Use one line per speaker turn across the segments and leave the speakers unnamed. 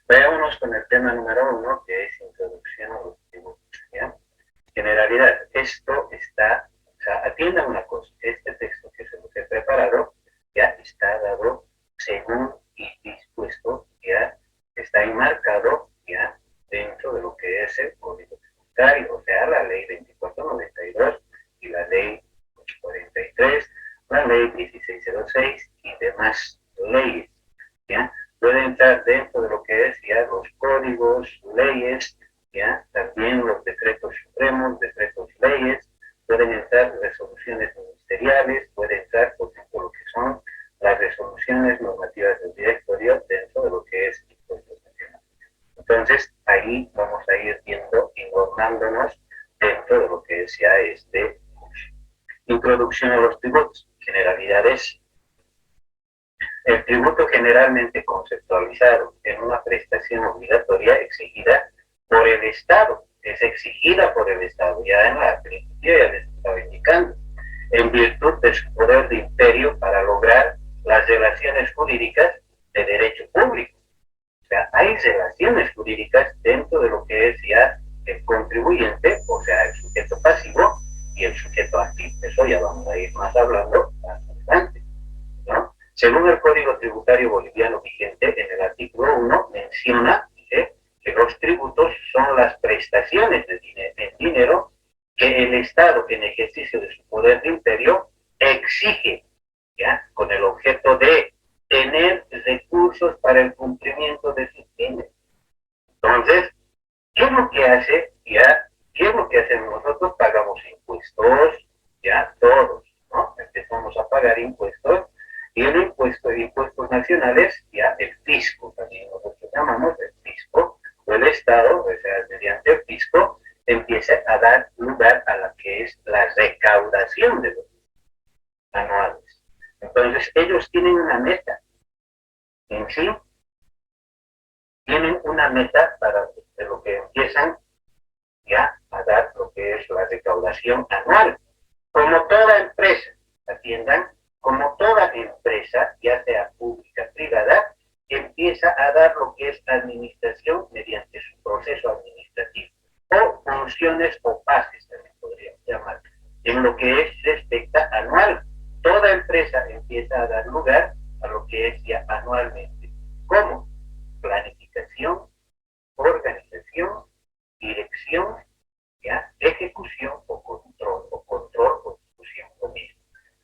Veámonos con el tema número uno, que es introducción a los tributos. ¿Ya? Generalidad, esto está, o sea, atiendan una cosa, este texto que se los he preparado ya está dado según y dispuesto, ya está enmarcado ya dentro de lo que es el Código Tributario, o sea, la ley 2492 y la ley 843, la ley 1606 y demás leyes, ¿ya? Puede entrar dentro de lo que es ya los códigos, leyes, ¿ya? También los decretos supremos, decretos leyes, pueden entrar resoluciones ministeriales, puede entrar, por ejemplo, lo que son las resoluciones normativas del directorio dentro de lo que es impuestos nacionales. Entonces, ahí vamos a ir viendo y normándonos dentro de lo que es ya este curso. Introducción a los tributos, generalidades. El tributo generalmente conceptualizado en una prestación obligatoria exigida por el Estado, es exigida por el Estado, ya en la principio ya les estaba indicando, en virtud de su poder de imperio para lograr las relaciones jurídicas de derecho público. O sea, hay relaciones jurídicas dentro de lo que es ya el contribuyente, o sea, el sujeto pasivo y el sujeto activo. Eso ya vamos a ir más hablando más adelante, ¿no? Según el Código Tributario Boliviano vigente, en el artículo 1 menciona que los tributos son las prestaciones en dinero que el Estado, en ejercicio de su poder de imperio, exige, ¿ya? Con el objeto de tener recursos para el cumplimiento de sus fines. Entonces, ¿qué es lo que hace? ¿Ya? ¿Qué es lo que hacemos nosotros? Pagamos impuestos, ya todos, ¿no? Empezamos a pagar impuestos y el impuesto de impuestos nacionales, ya el fisco, también nosotros llamamos el fisco, o el Estado, o sea, mediante el fisco, empieza a dar lugar a lo que es la recaudación de los anuales. Entonces, ellos tienen una meta en sí, tienen una meta para de lo que empiezan ya a dar lo que es la recaudación anual. Como toda empresa, atiendan, como toda empresa, ya sea pública o privada, empieza a dar lo que es administración mediante su proceso administrativo, o funciones o pases, también podríamos llamar, en lo que es respecta anual. Toda empresa empieza a dar lugar a lo que es ya anualmente. ¿Cómo? Planificación, organización, dirección, ¿ya? Ejecución o control o ejecución lo mismo.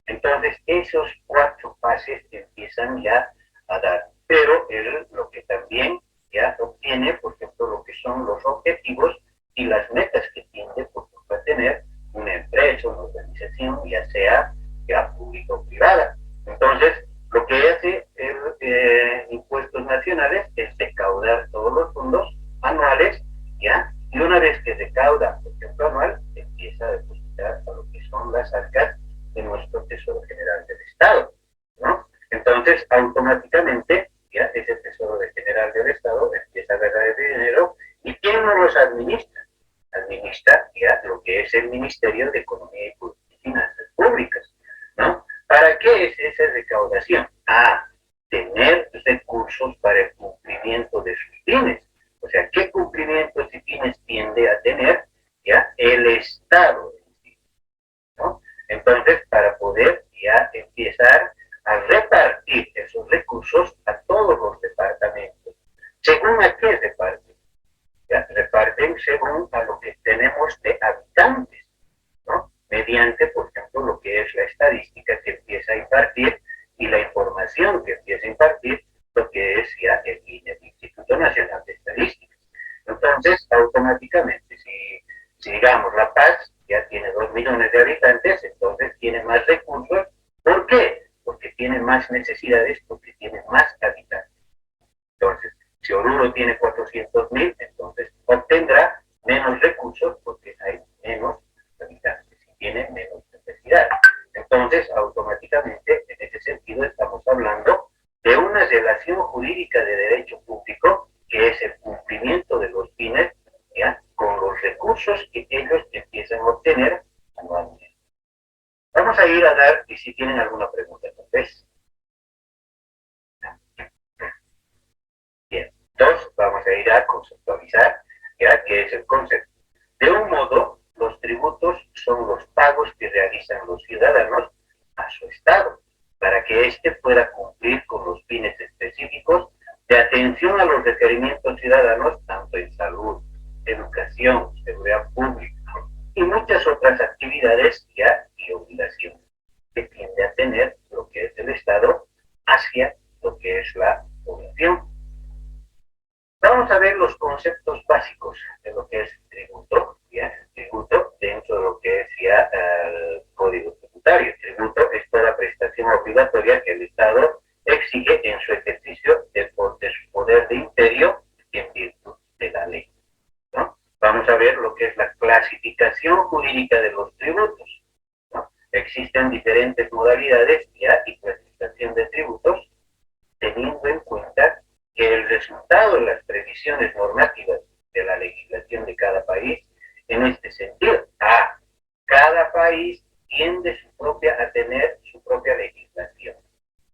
Entonces, esos cuatro fases empiezan ya a dar, pero lo que también ya obtiene, por ejemplo, lo que son los objetivos y las metas que tiende por ejemplo, a tener una empresa, una organización, ya sea ya pública o privada. Entonces, lo que hace el impuestos nacionales es recaudar todos los fondos anuales, ¿ya? Y una vez que recauda, por ejemplo, anual, empieza a depositar a lo que son las arcas de nuestro Tesoro General del Estado, ¿no? Entonces, automáticamente, ya ese Tesoro General del Estado empieza a agarrar ese dinero. ¿Y quién no los administra? Administra ya lo que es el Ministerio de Economía y Finanzas Públicas, ¿no? ¿Para qué es esa recaudación? Tener recursos para el cumplimiento de sus fines. O sea, ¿qué cumplimientos y fines tiende a tener ya el Estado? ¿No? Entonces, para poder ya empezar a repartir esos recursos a todos los departamentos. ¿Según a qué reparten? Ya reparten según a lo que tenemos de habitantes, ¿no? Mediante, por ejemplo, lo que es la estadística que empieza a impartir y la información que empieza a impartir lo que es ya el INE, el Instituto Nacional de Estadísticas. Entonces, automáticamente, si digamos La Paz ya tiene 2 millones de habitantes, entonces tiene más recursos. ¿Por qué? Porque tiene más necesidades, porque tiene más habitantes. Entonces, si Oruro tiene 400.000, entonces obtendrá menos recursos porque hay menos habitantes y tiene menos necesidad. Entonces, automáticamente, en ese sentido, estamos hablando de una relación jurídica de derecho público que es el cumplimiento de los fines, ¿ya? Con los recursos que ellos empiezan a obtener anualmente. Vamos a ir a dar, y si tienen alguna pregunta, entonces. Bien, entonces vamos conceptualizar, ya que es el concepto. De un modo, los tributos son los pagos que realizan los ciudadanos a su Estado, para que éste pueda cumplir con los fines específicos de atención a los requerimientos ciudadanos, tanto en salud, educación, seguridad pública y muchas otras actividades ya y obligaciones que tiende a tener lo que es el Estado hacia lo que es la población. Vamos a ver los conceptos básicos de lo que es tributo, ¿ya? Tributo dentro de lo que es ya el Código Tributario. Tributo es toda prestación obligatoria que el Estado exige en su ejercicio de su poder de imperio en virtud de la ley, ¿no? Vamos a ver lo que es la clasificación jurídica de los tributos, ¿no? Existen diferentes modalidades ya y clasificación de tributos, teniendo en cuenta que el resultado de las previsiones normativas de la legislación de cada país, en este sentido, cada país tiende a tener su propia legislación.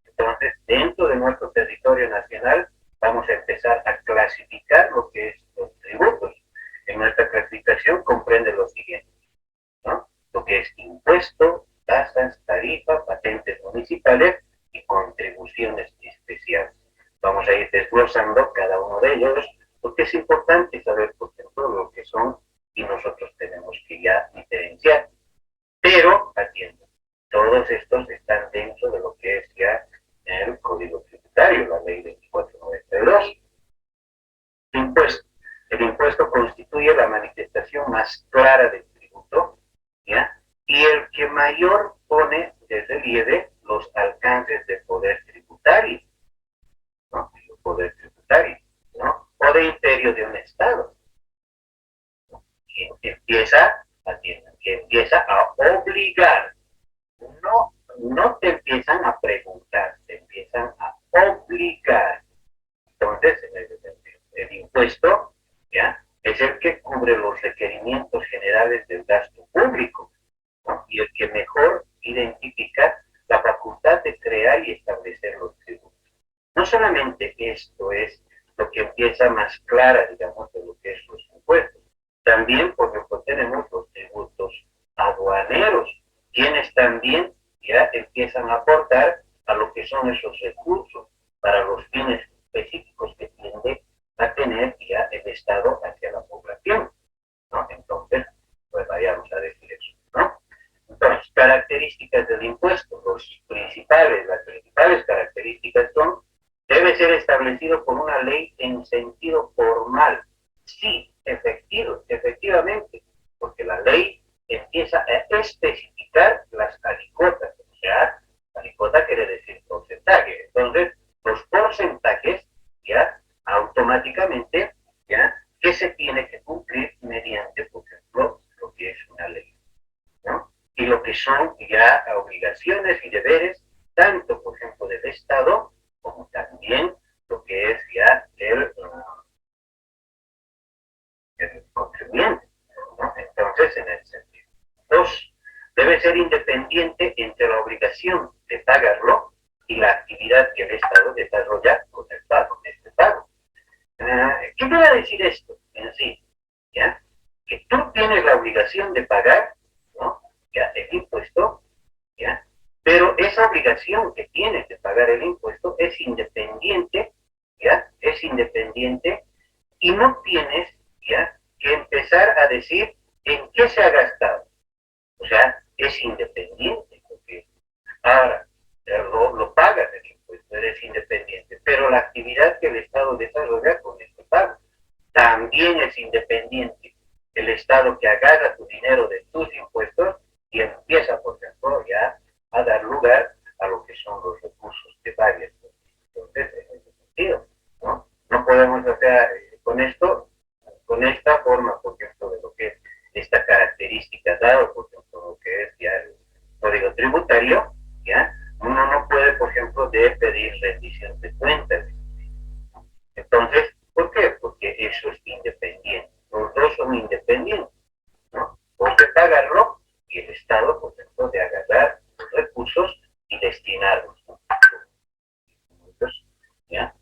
Entonces, dentro de nuestro territorio nacional, vamos a empezar a clasificar lo que es los tributos. En nuestra clasificación comprende lo siguiente, ¿no? Lo que es impuesto, tasas, tarifa, patentes municipales y contribuciones especiales. Vamos a ir desglosando cada uno de ellos, porque es importante saber, por ejemplo, lo que son y nosotros tenemos que ya diferenciar. Pero, atiendo, todos estos están dentro de lo que es ya el Código Tributario, la Ley 2492. Impuesto. El impuesto constituye la manifestación más clara del tributo, ¿ya? Y el que mayor pone de relieve los alcances del poder tributario, ¿no? El poder tributario, ¿no? O de imperio de un Estado. Que empieza a obligar, no te empiezan a preguntar, te empiezan a obligar. Entonces, el impuesto, ¿ya? Es el que cubre los requerimientos generales del gasto público, ¿no? Y el que mejor identifica la facultad de crear y establecer los tributos. No solamente esto es lo que empieza más clara, digamos, de lo que es los impuestos. También, por ejemplo, tenemos los tributos aduaneros, quienes también ya empiezan a aportar a lo que son esos recursos para los fines específicos que tiende a tener ya el Estado hacia la población, ¿no? Entonces, pues vayamos a decir eso, ¿no? Entonces, características del impuesto, las principales características son: debe ser establecido por una ley en sentido formal. Sí, efectivamente, porque la ley empieza a especificar las alícuotas, o sea, alícuota quiere decir porcentaje. Entonces, los porcentajes, ya, automáticamente, ya, que se tiene que cumplir mediante, por ejemplo, lo que es una ley, ¿no? Y lo que son ya obligaciones y deberes, tanto, por ejemplo, del Estado, como también lo que es ya el contribuyente, ¿no? Entonces, en ese sentido. 2. Debe ser independiente entre la obligación de pagarlo y la actividad que el Estado desarrolla con el pago, este pago. ¿Qué quiere decir esto en sí? ¿Ya? Que tú tienes la obligación de pagar, ¿no? Ya, el impuesto, ¿ya? Pero esa obligación que tienes de pagar el impuesto es independiente, ¿ya? Es independiente y no tienes, ¿ya?, que empezar a decir en qué se ha gastado. O sea, es independiente, porque ahora lo pagas el impuesto, eres independiente, pero la actividad que el Estado desarrolla con este pago también es independiente. El Estado que agarra tu dinero de tus impuestos y empieza, por ejemplo, ya a dar lugar a lo que son los recursos de varias cosas. Entonces, en ese sentido, ¿no? No podemos, o sea, con esta forma, por ejemplo, de lo que es esta característica dado, por ejemplo, lo que es ya el Código Tributario, ¿ya? Uno no puede, por ejemplo, de pedir rendición de cuentas. Entonces, ¿por qué? Porque eso es independiente. Los dos son independientes, ¿no? Vos de pagarlo y el Estado, por ejemplo, de agarrar los recursos y destinarlos, ¿no? Entonces, ¿ya?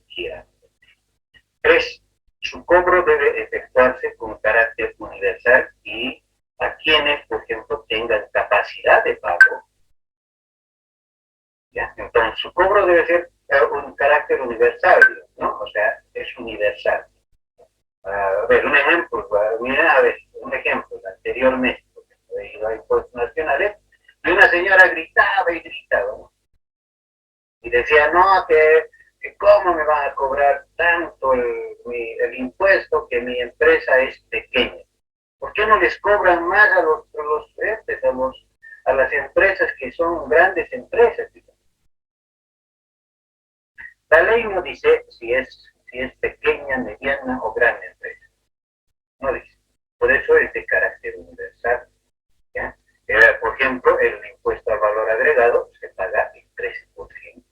3. Su cobro debe debe efectuarse con carácter universal y a quienes, por ejemplo, tengan capacidad de pago. ¿Ya? Entonces, su cobro debe ser un carácter universal, ¿no? O sea, es universal. A ver, un ejemplo, mira, a ver, un ejemplo, el anterior mes, porque he ido a impuestos nacionales, y una señora gritaba y gritaba, ¿no? Y decía, no, que cómo me van a cobrar tanto el impuesto, que mi empresa es pequeña. ¿Por qué no les cobran más a las empresas que son grandes empresas? La ley no dice si es pequeña, mediana o grande empresa. No dice. Por eso es de carácter universal. ¿Ya? Por ejemplo, el impuesto al valor agregado se paga el 13%.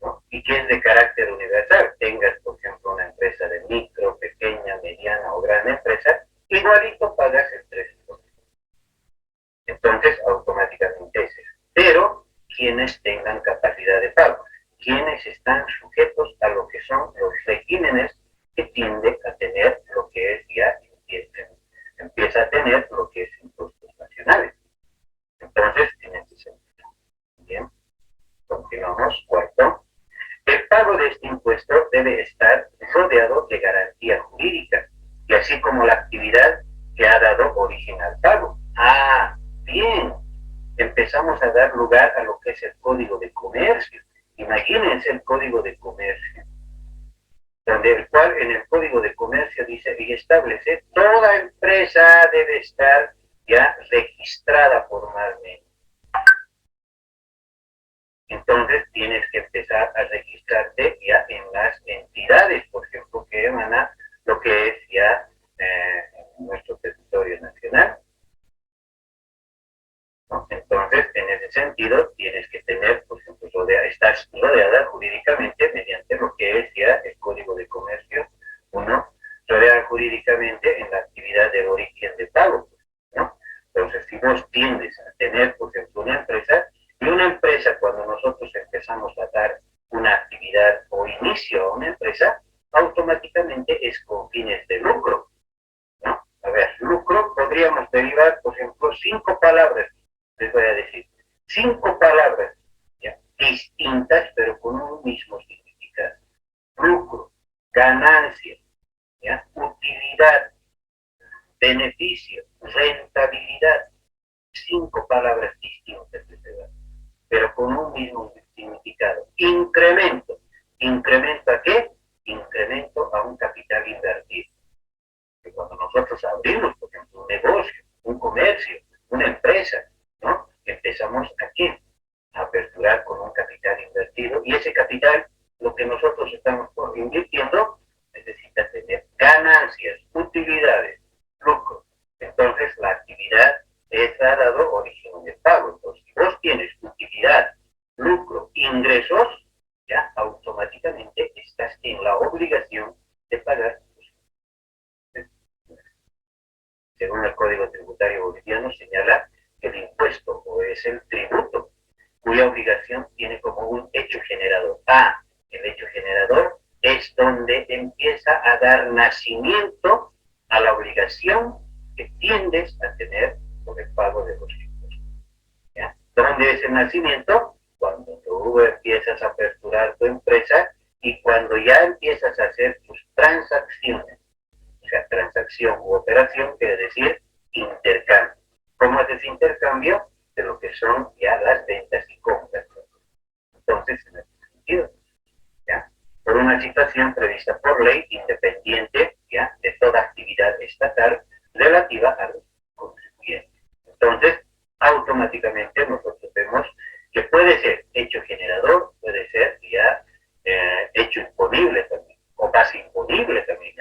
¿No? Y que es de carácter universal. Tengas, por ejemplo, una empresa de micro, pequeña, mediana o gran empresa, igualito pagas el 13%. Entonces, automáticamente es eso. Pero, quienes tengan capacidad de pago, quienes están sujetos a lo que son los regímenes que tiende a tener lo que es ya, empieza a tener lo que es impuestos nacionales. Entonces, en este sentido. Bien, continuamos. Cuarto, el pago de este impuesto debe estar rodeado de garantía jurídica, y así como la actividad que ha dado origen al pago. Ah, bien, empezamos a dar lugar a lo que es el Código de Comercio. Imagínense el Código de Comercio, en el Código de Comercio dice y establece toda empresa debe estar ya registrada formalmente. Entonces tienes que empezar a registrarte ya en las entidades, por ejemplo, que emana lo que es ya nuestro territorio nacional. ¿No? Entonces, en ese sentido, tienes que tener, por ejemplo, estar rodeada jurídicamente mediante lo que es ya el Código de Comercio, uno, rodeada jurídicamente en la actividad de origen de pago, ¿no? Entonces, si vos tiendes a tener, por ejemplo, una empresa, y una empresa, cuando nosotros empezamos a dar una actividad o inicio a una empresa, automáticamente es con fines de lucro, ¿no? A ver, lucro podríamos derivar, por ejemplo, 5 palabras, les voy a decir, 5 palabras, ¿ya? Distintas, pero con un mismo significado. Lucro, ganancia, ¿ya? Utilidad, beneficio, rentabilidad. 5 palabras distintas, pero con un mismo significado. Incremento. ¿Incremento a qué? Incremento a un capital invertido. Que cuando nosotros abrimos, por ejemplo, un negocio, un comercio, una empresa, ¿no? Empezamos aquí a aperturar con un capital invertido, y ese capital, lo que nosotros estamos invirtiendo, necesita tener ganancias, utilidades, lucro. Entonces, la actividad ha dado origen de pago. Entonces, si vos tienes utilidad, lucro, ingresos, ya automáticamente estás en la obligación de pagar. Según el Código Tributario Boliviano, señala que el impuesto o es el tributo cuya obligación tiene como un hecho generador. Ah, el hecho generador es donde empieza a dar nacimiento a la obligación que tiendes a tener por el pago de los impuestos. ¿Ya? ¿Dónde es el nacimiento? Cuando tú empiezas a aperturar tu empresa y cuando ya empiezas a hacer tus transacciones. O sea, transacción u operación quiere decir intercambio. ¿Cómo haces intercambio? De lo que son ya las ventas y compras. Entonces, en ese sentido, ¿ya? Por una situación prevista por ley independiente, ¿ya? De toda actividad estatal relativa a los contribuyentes. Entonces, automáticamente nosotros vemos que puede ser hecho generador, puede ser ya hecho imponible también, o casi imponible también.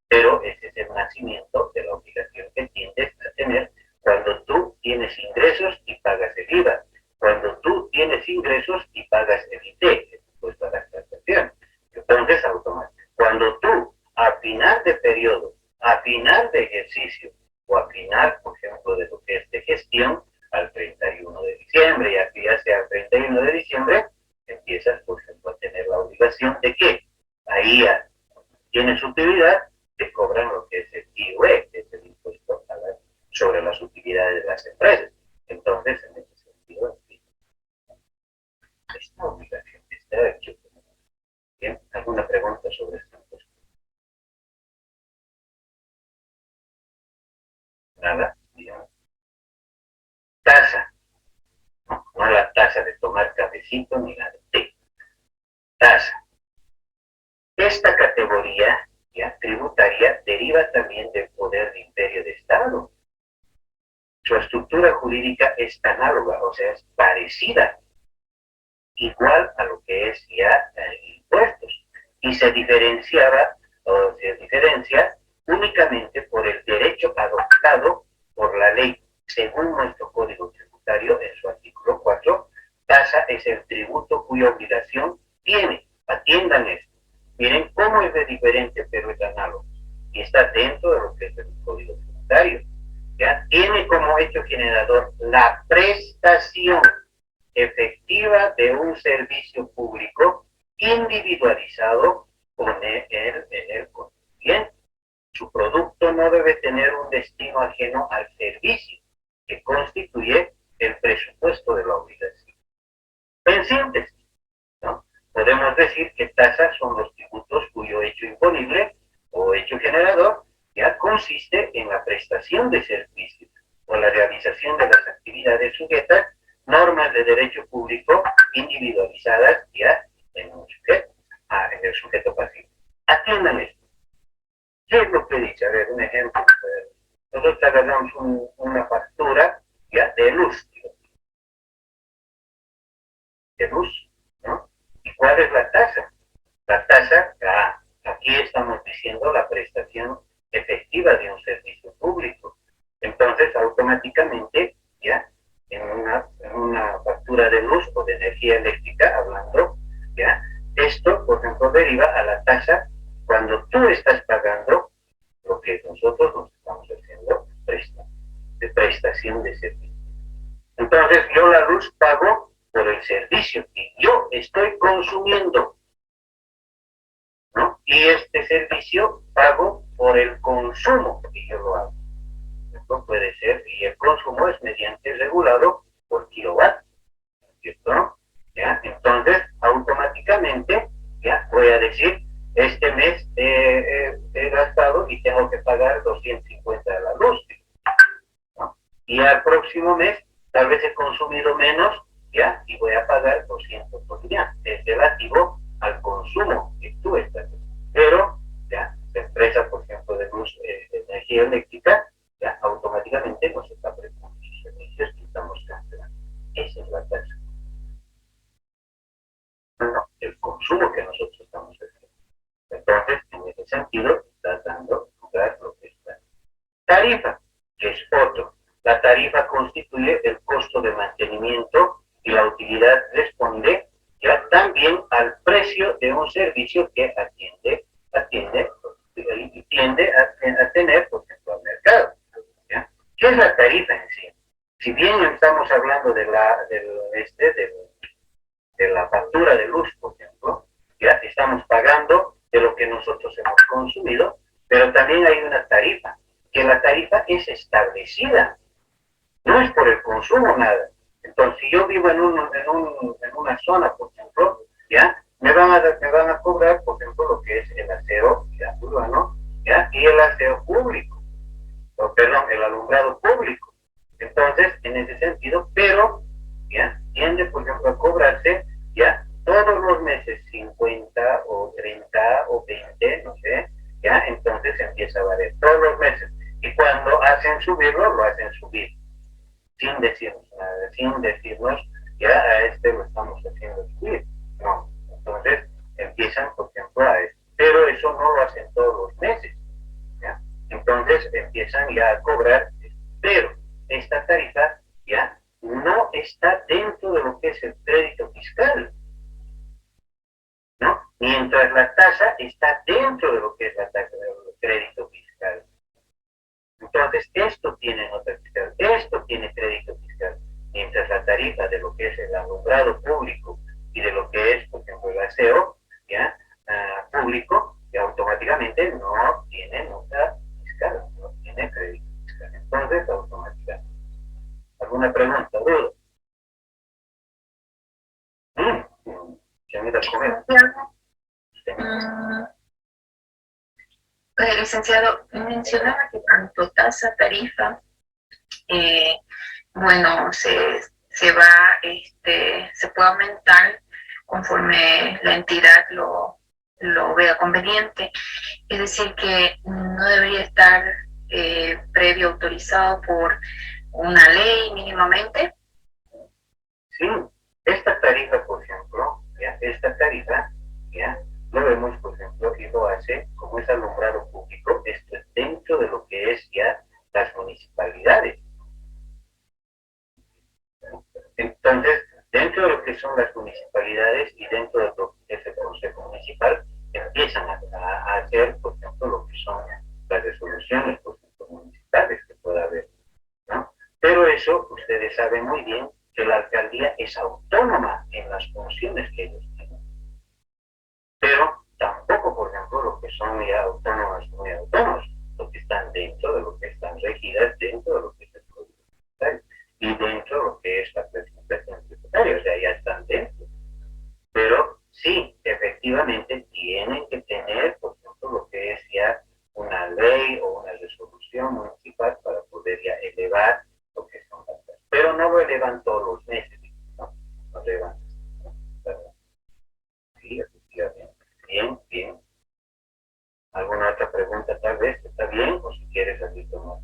Pero ese es el nacimiento de la obligación que tiendes a tener cuando tú tienes ingresos y pagas el IVA, cuando tú tienes ingresos y pagas el IT, el impuesto a las transacciones. Entonces, automáticamente, cuando tú, a final de periodo, a final de ejercicio, o a final, por ejemplo, de lo que es de gestión, al 31 de diciembre, y aquí ya sea al 31 de diciembre, empiezas, por ejemplo, a tener la obligación de que ahí tiene su utilidad, te cobran lo que es el IUE, que es el impuesto sobre las utilidades de las empresas. Entonces, en ese sentido, esta obligación está hecho. ¿Bien? ¿Alguna pregunta sobre este impuesto? Nada, digamos. Tasa, no la tasa de tomar cafecito ni la de té. Tasa. Esta categoría ya, tributaria deriva también del poder de imperio de Estado. Su estructura jurídica es análoga, o sea, es parecida, igual a lo que es ya impuestos, y se diferenciaba o se diferencia únicamente por el derecho adoptado por la ley. Según nuestro Código Tributario, en su artículo 4, tasa es el tributo cuya obligación tiene. Atiendan esto. Miren cómo es de diferente, pero es análogo. Y está dentro de lo que es el Código Tributario. ¿Ya? Tiene como hecho generador la prestación efectiva de un servicio público individualizado con el contribuyente. Su producto no debe tener un destino ajeno al servicio que constituye el presupuesto de la obligación. En síntesis, ¿no? Podemos decir que tasas son los tributos cuyo hecho imponible o hecho generador ya consiste en la prestación de servicios o la realización de las actividades sujetas normas de derecho público individualizadas ya en el sujeto pasivo. Atiendan esto. ¿Qué es lo que dice? A ver, un ejemplo. Nosotros agarramos una factura ya de luz, ¿no? ¿Y cuál es la tasa? La tasa, aquí estamos diciendo la prestación efectiva de un servicio público. Entonces, automáticamente, ya, en una factura de luz o de energía eléctrica, hablando, ya, esto, por ejemplo, deriva a la tasa cuando tú estás pagando lo que nosotros nos estamos haciendo de prestación de servicio. Entonces, yo la luz pago por el servicio que yo estoy consumiendo, ¿no? Y este servicio pago por el consumo que yo lo hago. Esto puede ser, y el consumo es mediante regulado por kilowatt, ¿cierto? ¿Ya? Entonces, automáticamente, ya voy a decir, este mes he gastado y tengo que pagar 250 de la luz, ¿no? Y al próximo mes, tal vez he consumido menos, ya, y voy a pagar 200 por día. Es relativo al consumo que tú estás haciendo. Pero, ya, la empresa, por ejemplo, de luz, de energía eléctrica, ya automáticamente nos está prestando sus servicios que estamos cancelando. Esa es la tasa. No, el consumo que nosotros estamos haciendo. Entonces, en ese sentido, está dando lugar lo que está. Tarifa, que es otro. La tarifa constituye el costo de mantenimiento y la utilidad responde ya también al precio de un servicio que atiende y tiende a tener, por ejemplo, al mercado. ¿Ya? ¿Qué es la tarifa en sí? Si bien estamos hablando de la factura de luz, por ejemplo, ya estamos pagando de lo que nosotros hemos consumido, pero también hay una tarifa, que la tarifa es establecida, no es por el consumo nada. Entonces, si yo vivo en una zona, por ejemplo, ya me van a cobrar, por ejemplo, lo que es el aseo ya, urbano, ya, y el aseo público, o perdón, el alumbrado público. Entonces, en ese sentido, pero ya tiende, por ejemplo, a cobrarse ya todos los meses 50 o 30 o 20, no sé, ya, entonces empieza a valer todos los meses. Y cuando hacen subirlo, lo hacen subir, sin decirnos nada, sin decirnos, ya a lo estamos haciendo subir. No, entonces empiezan, por ejemplo, a esto. Pero eso no lo hacen todos los meses, ¿ya? Entonces empiezan ya a cobrar, pero esta tarifa ya no está dentro de lo que es el crédito fiscal, ¿no? Mientras la tasa está dentro de lo que es la tasa del crédito fiscal. Entonces, esto tiene nota fiscal, esto tiene crédito fiscal, mientras la tarifa de lo que es el alumbrado público y de lo que es, por ejemplo, el aseo ya, público, ya automáticamente no tiene nota fiscal, no tiene crédito fiscal. Entonces, automáticamente. ¿Alguna pregunta, duda? Señorita Escobar.
Licenciado, mencionaba que tanto tasa, tarifa, bueno, se puede aumentar conforme la entidad lo vea conveniente. Es decir, que no debería estar previo autorizado por una ley mínimamente.
Sí, esta tarifa, por ejemplo, ¿ya? Esta tarifa, ¿ya? Lo vemos, por ejemplo, y lo hace como es alumbrado público, esto es dentro de lo que es ya las municipalidades. Entonces, dentro de lo que son las municipalidades y dentro de lo que es el Consejo Municipal, empiezan a hacer, por ejemplo, lo que son las resoluciones, por ejemplo, municipales que pueda haber, ¿no? Pero eso, ustedes saben muy bien que la alcaldía es autónoma en las funciones que ellos tienen. Pero tampoco, por ejemplo, lo que son ya autónomas, muy autónomos, lo que están dentro de lo que están regidas, dentro de lo que es el Código Tributario y dentro de lo que es la presentación tributaria, o sea, ya están dentro. Pero sí, efectivamente, tienen que tener, por ejemplo, lo que es ya una ley o una resolución municipal para poder ya elevar lo que son las tasas. Pero no lo elevan todos los meses, ¿no? Lo elevan. Sí, efectivamente. Bien, bien. ¿Alguna otra pregunta tal vez? ¿Está bien? O si quieres así tomar.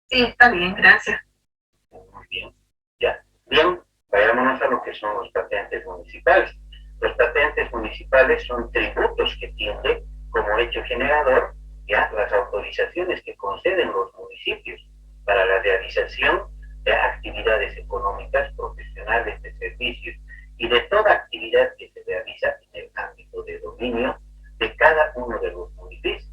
Sí, está bien, gracias.
Muy bien. Ya. Bien, vayámonos a lo que son los patentes municipales. Los patentes municipales son tributos que tienen como hecho generador ya las autorizaciones que conceden los municipios para la realización de actividades económicas, profesionales, de servicios y de toda actividad que se realiza en el ámbito de dominio de cada uno de los municipios,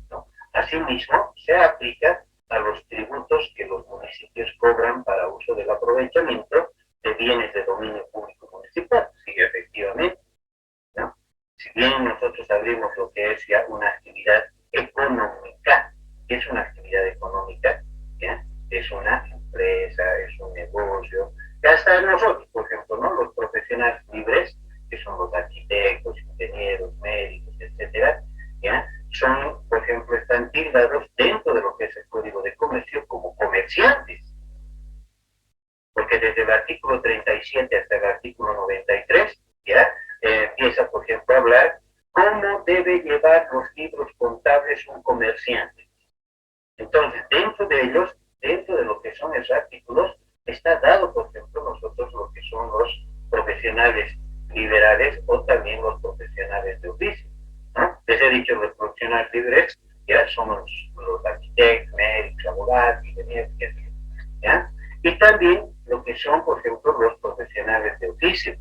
¿no? Asimismo, se aplica a los tributos que los municipios cobran para uso del aprovechamiento de bienes de dominio público municipal. Sí, efectivamente, ¿no? Si bien nosotros abrimos lo que es ya una actividad económica, ¿qué es una actividad económica? ¿Ya? Es una empresa, es un negocio, hasta nosotros, por ejemplo, ¿no? Los profesionales libres, que son los arquitectos, ingenieros, médicos, etcétera, ¿ya? Son, por ejemplo, están tildados dentro de lo que es el Código de Comercio como comerciantes. Porque desde el artículo 37 hasta el artículo 93, ¿ya? Empieza, por ejemplo, a hablar cómo debe llevar los libros contables un comerciante. Entonces, dentro de ellos, dentro de lo que son esos artículos, está dado, por ejemplo, nosotros lo que son los profesionales liberales o también los profesionales de oficio, ¿no? Les he dicho, los profesionales libres ya son los arquitectos, médicos, abogados, ingenieros, ¿ya? Y también lo que son, por ejemplo, los profesionales de oficio,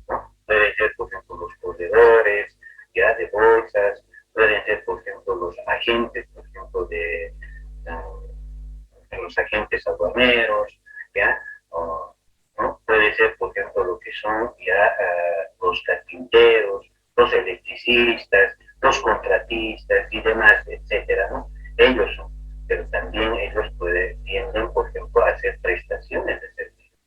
¿no? Pueden ser, por ejemplo, los corredores, ya de bolsas, pueden ser, por ejemplo, los agentes, por ejemplo, de los agentes aduaneros, ¿ya? ¿no? Puede ser, por ejemplo, lo que son ya los carpinteros, los electricistas, los contratistas y demás, etcétera, ¿no? Ellos son, pero también ellos tienden, por ejemplo, a hacer prestaciones de servicio,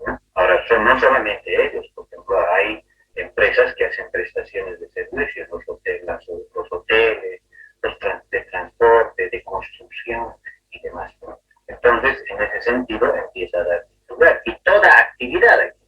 ¿no? Ahora, son no solamente ellos, por ejemplo, hay empresas que hacen prestaciones de servicios, los hoteles de transporte, de construcción y demás, ¿no? Entonces, en ese sentido, empieza a dar lugar. Y toda actividad aquí,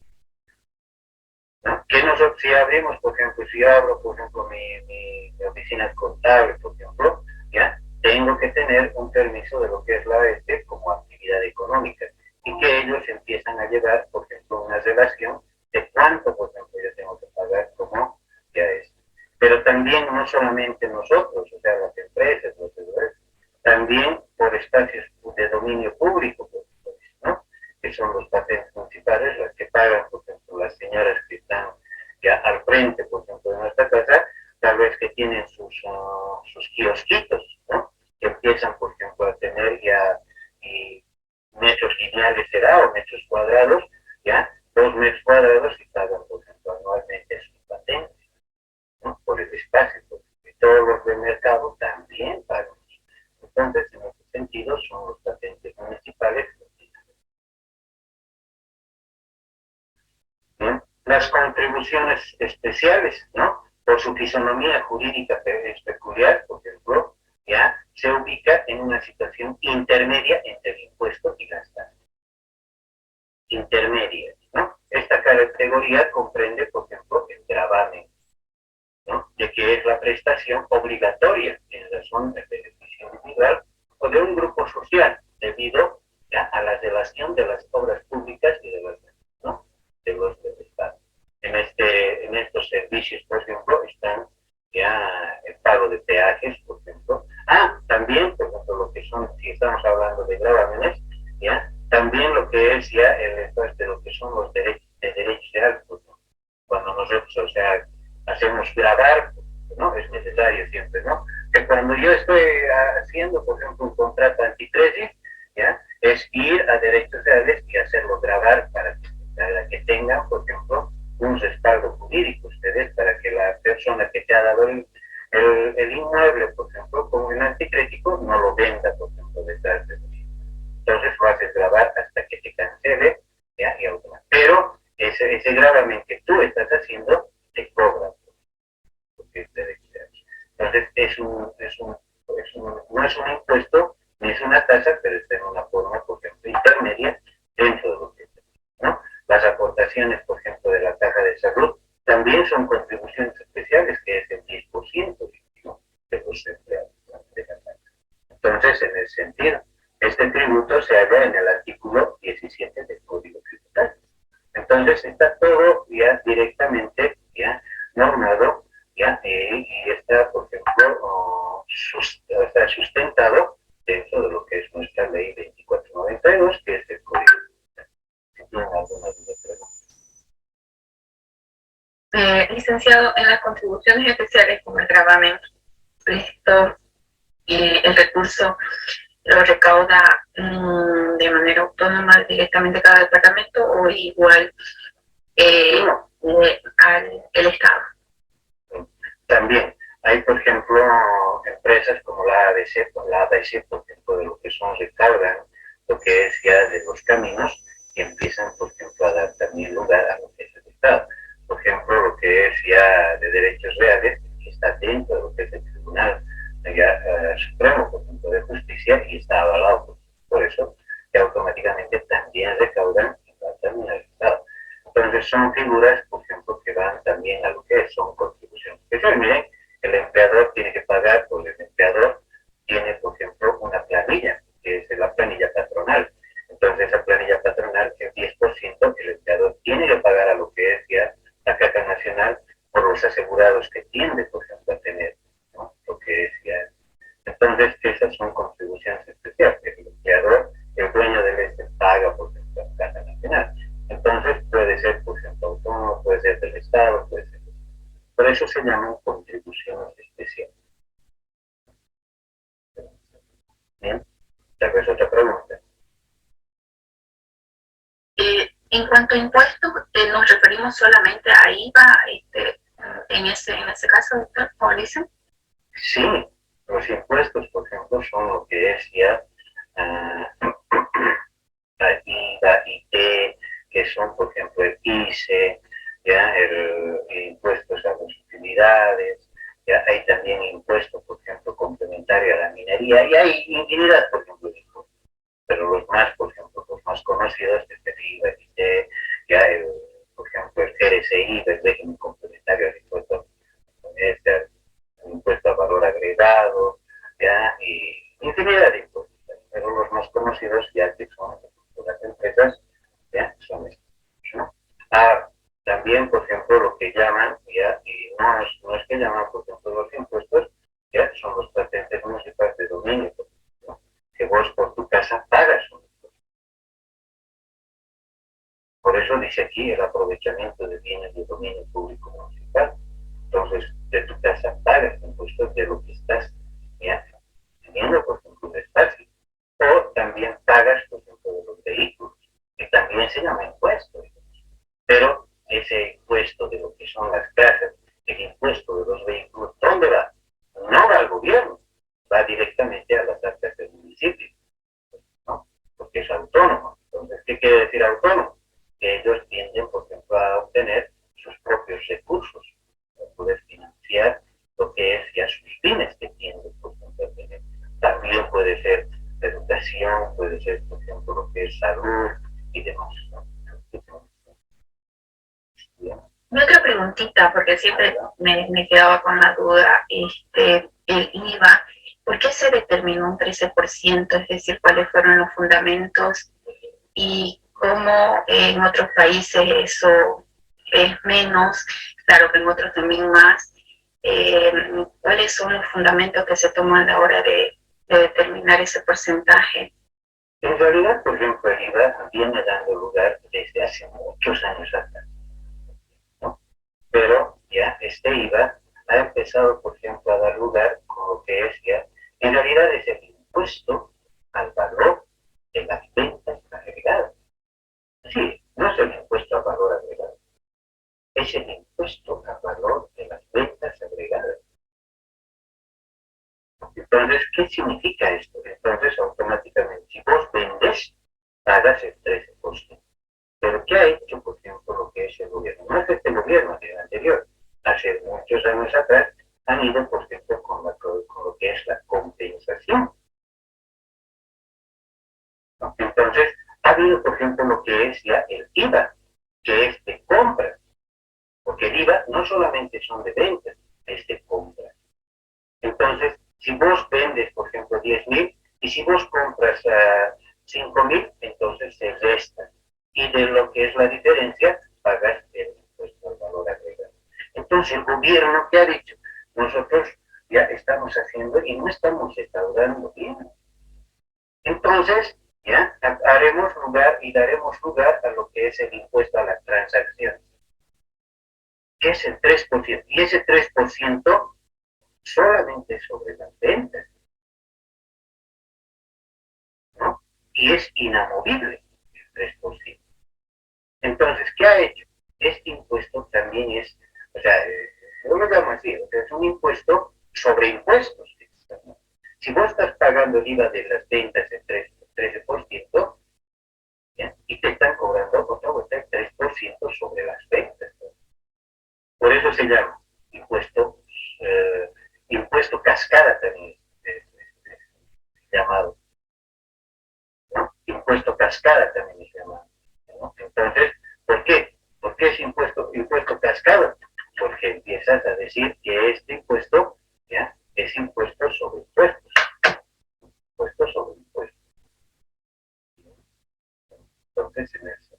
¿no? Que nosotros, si abrimos, por ejemplo, si yo abro, por ejemplo, mi oficina contable, por ejemplo, ¿ya? Tengo que tener un permiso de lo que es la AET como actividad económica y que ellos empiezan a llevar, por ejemplo, una relación de cuánto, por ejemplo, yo tengo que pagar como ya es. Pero también no solamente nosotros, o sea, las empresas, los servidores, también por espacios de dominio público, ¿no? Que son los patentes municipales, las que pagan, por ejemplo, las señoras que están ya al frente, por ejemplo, de nuestra casa, tal vez que tienen sus kiosquitos, ¿no? Que empiezan, por ejemplo, a tener ya metros lineales será o metros cuadrados, ya, 2 metros cuadrados y pagan, por ejemplo, anual contribuciones especiales, ¿no? Por su fisonomía jurídica peculiar, por ejemplo, ya se ubica en una situación intermedia entre el impuesto y las tasas. Intermedia, ¿no? Esta categoría comprende, por ejemplo, el gravamen, ¿no? De que es la prestación obligatoria en razón del beneficio individual o de un grupo social, debido ya a la relación de las obras públicas y de los, ¿no? De los del Estado. En estos servicios, por ejemplo, están ya el pago de peajes, por ejemplo. También, por ejemplo, lo que son, si estamos hablando de gravámenes, ya, también lo que es ya de lo que son los derechos reales, pues, ¿no? Cuando nosotros, o sea, hacemos gravar, ¿no? Es necesario siempre, ¿no? Que cuando yo estoy haciendo, por ejemplo, un contrato antitresis, ¿ya? Es ir a derechos reales y hacerlo grabar para que tengan, por ejemplo, un respaldo jurídico ustedes, para que la persona que te ha dado el inmueble, por ejemplo, como un anticrético, no lo venda, por ejemplo, detrás de ti. Entonces lo haces grabar hasta que te cancele, ¿ya? Y automáticamente. Pero ese gravamen que tú estás haciendo te cobra, porque es derecho. Entonces no es un impuesto, ni es una tasa, pero está en una forma, por ejemplo, intermedia dentro de lo que es, ¿no? Las aportaciones, por ejemplo, de la caja de salud también son contribuciones especiales, que es el 10%, ¿no? De los empleados de la tasa. Entonces, en ese sentido, este tributo se halla en el artículo 17 del Código Tributario. Entonces, está todo ya directamente ya normado, ya, y está, por ejemplo, está sustentado dentro de lo que es nuestra ley 2492, que es el Código Tributario. ¿Tienen alguna duda?
Licenciado, en las contribuciones especiales como el gravamen, esto, el recurso lo recauda de manera autónoma directamente cada departamento o igual al Estado.
También hay, por ejemplo, empresas como la ADC, por ejemplo, de lo que son recaudan lo que es ya de los caminos, y empiezan, por ejemplo, a dar también lugar a lo que es el Estado. Por ejemplo, lo que es ya de derechos reales, que está dentro de lo que es el Tribunal Supremo, por ejemplo, de Justicia, y está avalado por eso, que automáticamente también recaudan también al Estado. Entonces son figuras, por ejemplo, que van también a lo que son contribuciones especiales. Miren, el empleador tiene que pagar, o el empleador tiene, por ejemplo, una planilla, que es la planilla patronal. Entonces esa planilla patronal, el 10%, el empleador tiene que pagar a lo que es ya la caja nacional por los asegurados que tiende, por ejemplo, a tener, ¿no? Lo que es ya. Entonces esas son contribuciones especiales, que el empleador, el dueño del paga, por ejemplo, la caja nacional. Entonces puede ser, por ejemplo, autónomo, puede ser del Estado, puede ser. Por eso se llaman contribuciones especiales. Bien, tal vez otra pregunta.
En cuanto a impuestos, nos referimos solamente a IVA, en ese caso, doctor, ¿cómo dicen?
Sí, los impuestos, por ejemplo, son lo que es ya la IVA, IT, que son, por ejemplo, el ICE, ya el impuestos a las utilidades, ya hay también impuestos, por ejemplo, complementario a la minería, y hay infinidad, por ejemplo, de impuestos. Pero los más, por ejemplo, los más conocidos es el IVA, el IT, ya por ejemplo, el RSI, el régimen complementario al impuesto, el impuesto a valor agregado, ya, y infinidad de impuestos. Pero los más conocidos, ya que son las empresas, ya, son estos, ¿no? También, por ejemplo, lo que llaman, ya, y no es que llaman, por ejemplo, los impuestos, ya, son los patentes municipales de dominio, ¿no? Que vos por tu casa pagas un impuesto. Por eso dice aquí el aprovechamiento de bienes de dominio público municipal. Entonces, de tu casa pagas impuestos de lo que estás ya teniendo, por ejemplo, un espacio. O también pagas, por ejemplo, de los vehículos, que también se llama impuesto. Pero ese impuesto de lo que son las casas, el impuesto de los vehículos, ¿dónde va? No va al gobierno, va directamente a las arcas del municipio, ¿no? Porque es autónomo. Entonces, ¿qué quiere decir autónomo? Que ellos tienden, por ejemplo, a obtener sus propios es salud y demás, ¿no?
Mi otra preguntita, porque siempre me quedaba con la duda, el IVA, ¿por qué se determinó un 13%? Es decir, ¿cuáles fueron los fundamentos? Y cómo en otros países eso es menos, claro que en otros también más. ¿Cuáles son los fundamentos que se toman a la hora de determinar ese porcentaje?
En realidad, por ejemplo, el IVA viene dando lugar desde hace muchos años atrás, ¿no? Pero ya este IVA ha empezado, por ejemplo, a dar lugar con lo que es ya, en realidad es el impuesto al valor de las ventas agregadas. Sí, no es el impuesto al valor agregado, es el impuesto al valor de las ventas agregadas. Entonces, ¿qué significa esto? Entonces, automáticamente, si vos vendes, pagas el 13%. Pero ¿qué ha hecho, por ejemplo, lo que es el gobierno? No es este gobierno, sino el anterior. Hace muchos años atrás han ido, por ejemplo, con lo que es la compensación. ¿No? Entonces, ha habido, por ejemplo, lo que es ya el IVA, que es de compra. Porque el IVA no solamente son de ventas, es de compra. Entonces, si vos vendes, por ejemplo, 10.000, y si vos compras 5.000, entonces se resta. Y de lo que es la diferencia, pagas el impuesto al valor agregado. Entonces, el gobierno, ¿qué ha dicho? Nosotros ya estamos haciendo y no estamos restaurando bien. Entonces, ya haremos lugar y daremos lugar a lo que es el impuesto a las transacciones, que es el 3%. Y ese 3% solamente sobre las ventas, ¿no? Y es inamovible el 3%. Entonces, ¿qué ha hecho? Este impuesto también es, o sea, yo lo llamo así, o sea, es un impuesto sobre impuestos. Si vos estás pagando el IVA de las ventas el 13%, ¿ya? Y te están cobrando otra vuelta el 3% sobre las ventas, ¿no? Por eso se llama impuesto, impuesto cascada también es llamado, ¿no? Impuesto cascada también es llamado, ¿no? Entonces, ¿por qué? ¿Por qué es impuesto cascada? Porque empiezas a decir que este impuesto, ¿ya? Es impuesto sobre impuestos, impuesto sobre impuestos. Entonces, en eso.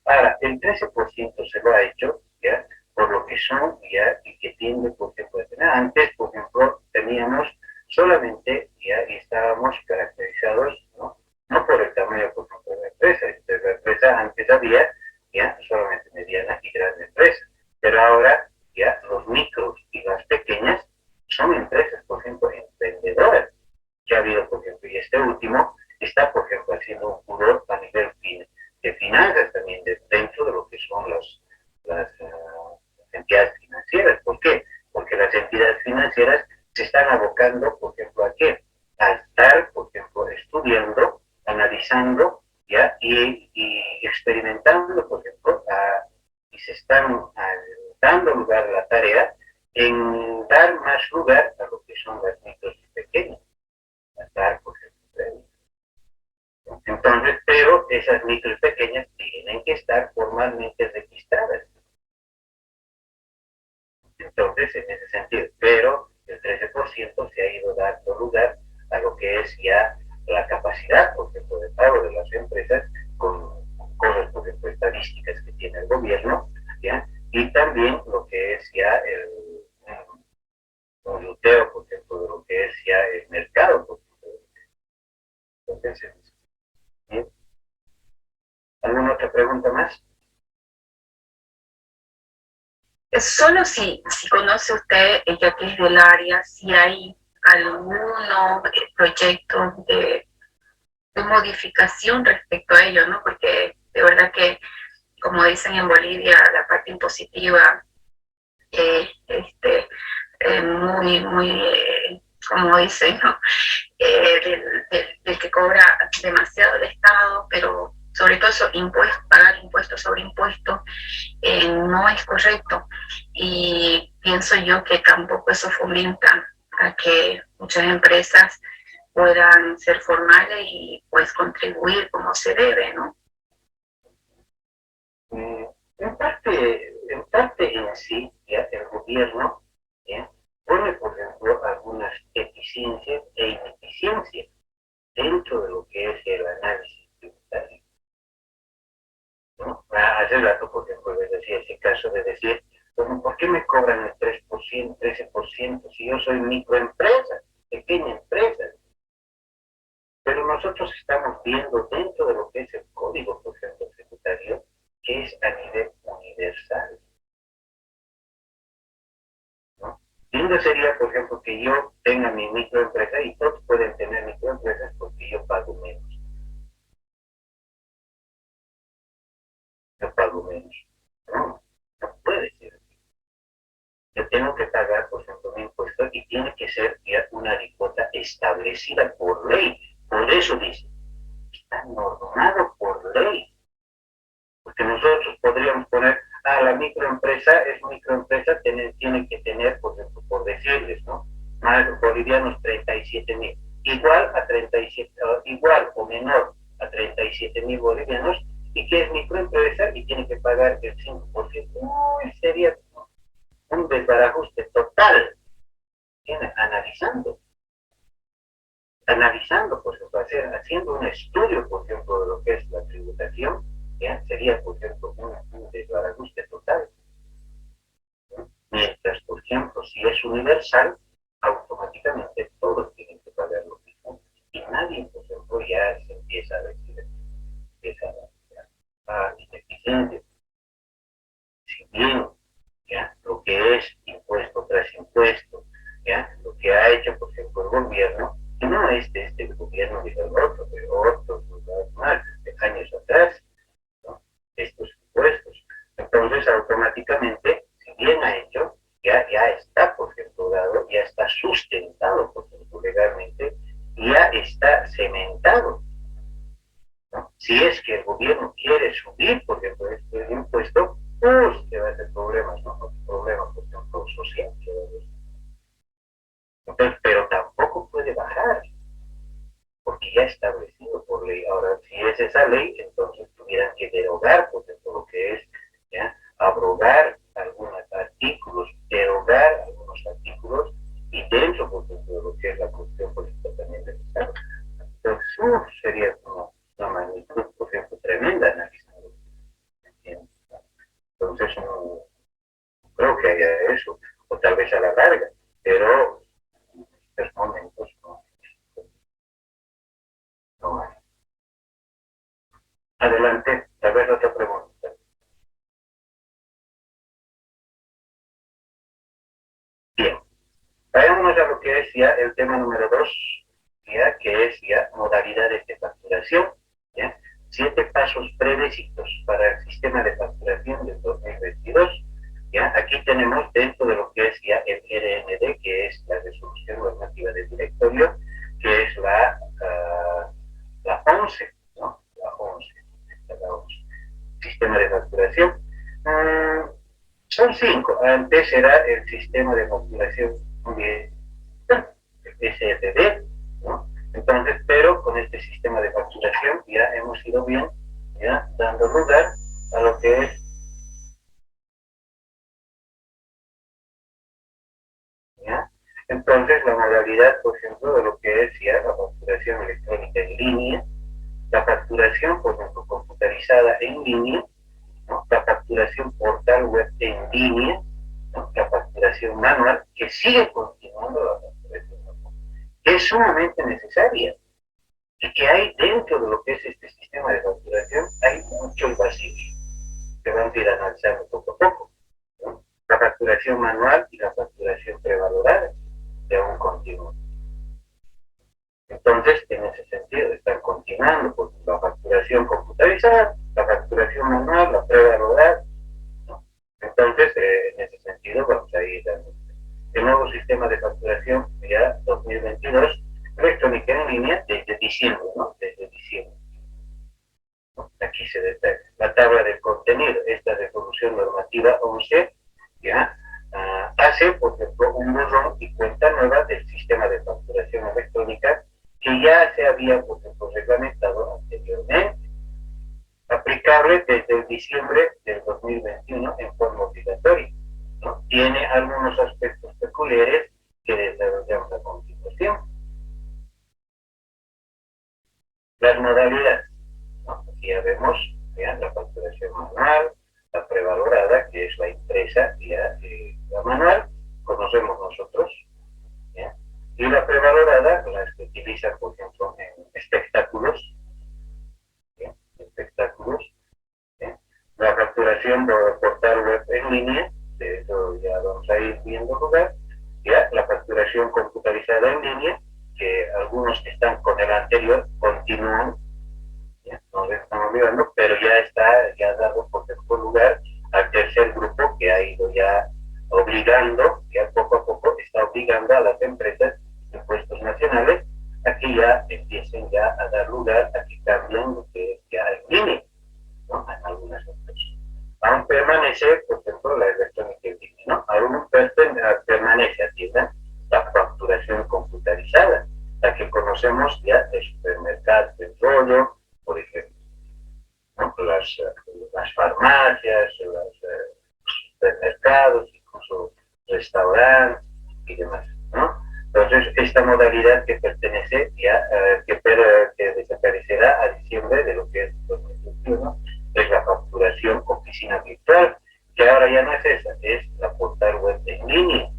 Ahora, el 13% se lo ha hecho, ¿ya? Por lo que son, ¿ya? Y que tiende, porque puede tener. Antes, por ejemplo, teníamos solamente, ¿ya? Y estábamos caracterizados, ¿no? No por el tamaño, por ejemplo, de la empresa. Entonces, la empresa antes había, ¿ya? Solamente mediana y grande empresa. Pero ahora, ¿ya? Los micros y las pequeñas son empresas, por ejemplo, emprendedoras. Que ha habido, por ejemplo, y este último está, por ejemplo, haciendo un furor a nivel de finanzas también, dentro de lo que son las entidades financieras. ¿Por qué? Porque las entidades financieras se están abocando, por ejemplo, ¿a qué? A estar, por ejemplo, estudiando, analizando, ¿ya? Y experimentando, por ejemplo, y se están dando lugar a la tarea en dar más lugar a lo que son las micros y pequeñas, a dar, por ejemplo, entonces, pero esas micros y pequeñas tienen que estar formalmente registradas. Entonces, en ese sentido, pero el 13% se ha ido dando lugar a lo que es ya la capacidad, por ejemplo, de pago de las empresas con cosas, por ejemplo, estadísticas que tiene el gobierno, ¿ya? Y también lo que es ya un luteo, por ejemplo, de lo que es ya el mercado, por ejemplo. Entonces, ¿bien? ¿Alguna otra pregunta más?
Solo si conoce usted, ya que es del área, si hay algunos proyectos de modificación respecto a ello, ¿no? Porque de verdad que, como dicen en Bolivia, la parte impositiva muy, como dicen, ¿no? Del que cobra demasiado el Estado, pero sobre todo eso, pagar impuestos sobre impuestos, no es correcto. Y pienso yo que tampoco eso fomenta a que muchas empresas puedan ser formales y pues contribuir como se debe, ¿no?
En sí, ¿ya? El gobierno, ¿ya? Pone, por ejemplo, algunas eficiencias e ineficiencias dentro de lo que es el análisis tributario, ¿no? Hace rato, por ejemplo, les decía ese caso de decir, bueno, ¿por qué me cobran el 3%, 13% si yo soy microempresa, pequeña empresa? Pero nosotros estamos viendo dentro de lo que es el código, por ejemplo, tributario, que es a nivel universal, ¿no? Lindo sería, por ejemplo, que yo tenga mi microempresa y todos pueden tener microempresas porque yo pago menos. Yo pago menos. No, no puede ser. Yo tengo que pagar, por ejemplo, mi impuesto y tiene que ser ya una alícuota establecida por ley. Por eso dice, está normado por ley. Porque nosotros podríamos poner, la microempresa es microempresa, tiene que tener, por ejemplo, por decirles, ¿no? Más bolivianos 37.000, igual a 37, igual o menor a 37.000 bolivianos, y que es microempresa y tiene que pagar el 5%. Uy, sería un desbarajuste total. Analizando, por ejemplo, haciendo un estudio, por ejemplo, de lo que es la tributación, ¿ya? Sería, por ejemplo, un desbarajuste total. Mientras, por ejemplo, si es universal, automáticamente todos tienen que pagar lo mismo. Y nadie, por ejemplo, ya se empieza a decir, empieza a ineficiente. Si bien, ¿ya? Lo que es impuesto tras impuesto, ¿ya? Lo que ha hecho, por ejemplo, el gobierno, y no el gobierno de otro, pero otros más, de años atrás, ¿no? Estos impuestos. Entonces, automáticamente, si bien ha hecho, ya está, por ejemplo, dado, ya está sustentado, por ejemplo, legalmente, ya está cementado, ¿no? Si es que el gobierno quiere subir, por ejemplo, este impuesto, pues que va a tener problemas, ¿no? Problemas, por ejemplo, sociales. Entonces, pero tampoco puede bajar, porque ya establecido por ley. Ahora, si es esa ley, entonces tuvieran que derogar, por ejemplo, lo que es, ¿ya? Abrogar algunos artículos, derogar algunos artículos, y dentro, por ejemplo, de lo que es la cuestión política también del Estado. Entonces, sería como una magnitud, por ejemplo, tremenda analizando. Entonces, no creo que haya eso, o tal vez a la larga, pero en estos momentos no hay. Adelante, tal vez otra pregunta. Bien, vayámonos a lo que es ya el tema número 2, ya, que es ya modalidades de facturación, ¿ya? 7 pasos previsitos para el sistema de facturación del 2022. ¿Ya? Aquí tenemos dentro de lo que es ya el RND, que es la resolución normativa del directorio, que es la 11, ¿no? La 11, la 11. Sistema de facturación. Son 5. Antes era el sistema de facturación de SFD, ¿no? Entonces, pero con este sistema de facturación ya hemos ido bien, ya dando lugar a lo que es, ¿ya? Entonces, la modalidad, por ejemplo, de lo que es ya la facturación electrónica en línea, la facturación, por ejemplo, computarizada en línea, ¿no? La facturación portal web en línea, ¿no? La facturación manual, que sigue continuando la facturación manual, que es sumamente necesaria y que hay dentro de lo que es este sistema de facturación, hay muchos vacíos que vamos a ir analizando poco a poco, ¿no? La facturación manual y la facturación prevalorada de un continuo. Entonces, en ese sentido, están continuando por la facturación computarizada, la facturación manual, la prevalorada, ¿no? Entonces, en ese sentido, vamos a ir dando el nuevo sistema de facturación ya 2022, electrónica en línea desde diciembre, ¿no? Desde diciembre. Aquí se detalla la tabla del contenido. Esta resolución normativa 11 ya hace, por ejemplo, un borrón y cuenta nueva del sistema de facturación electrónica que con unos aspectos peculiares que desarrollamos a continuación. Las modalidades, ¿no? Aquí ya vemos la facturación manual, la prevalorada, que es la impresa, la manual, conocemos nosotros, ¿ya? Y la prevalorada, las que utilizan, por ejemplo, en espectáculos, ¿ya? Espectáculos, ¿ya? La facturación por portal web en línea, de eso ya vamos a ir viendo lugar, ya la facturación computarizada en línea, que algunos que están con el anterior continúan, ya no les están olvidando, pero ya está ya dado por tercer lugar al tercer grupo que ha ido ya obligando, ya poco a poco está obligando a las empresas de impuestos nacionales a que ya empiecen ya a dar lugar a que cambien lo que es ya en línea, ¿no? En algunas empresas. Aún permanece, por ejemplo, la electrónica en línea, ¿no? Aún permanece, atiendan, la facturación computarizada, la que conocemos ya de supermercados, de rollo, por ejemplo, ¿no? Las farmacias, los supermercados, incluso restaurantes y demás, ¿no? Entonces, esta modalidad que pertenece ya, que desaparecerá a diciembre de lo que es 2021, es la facturación oficina virtual, que ahora ya no es esa, es la portal web en línea.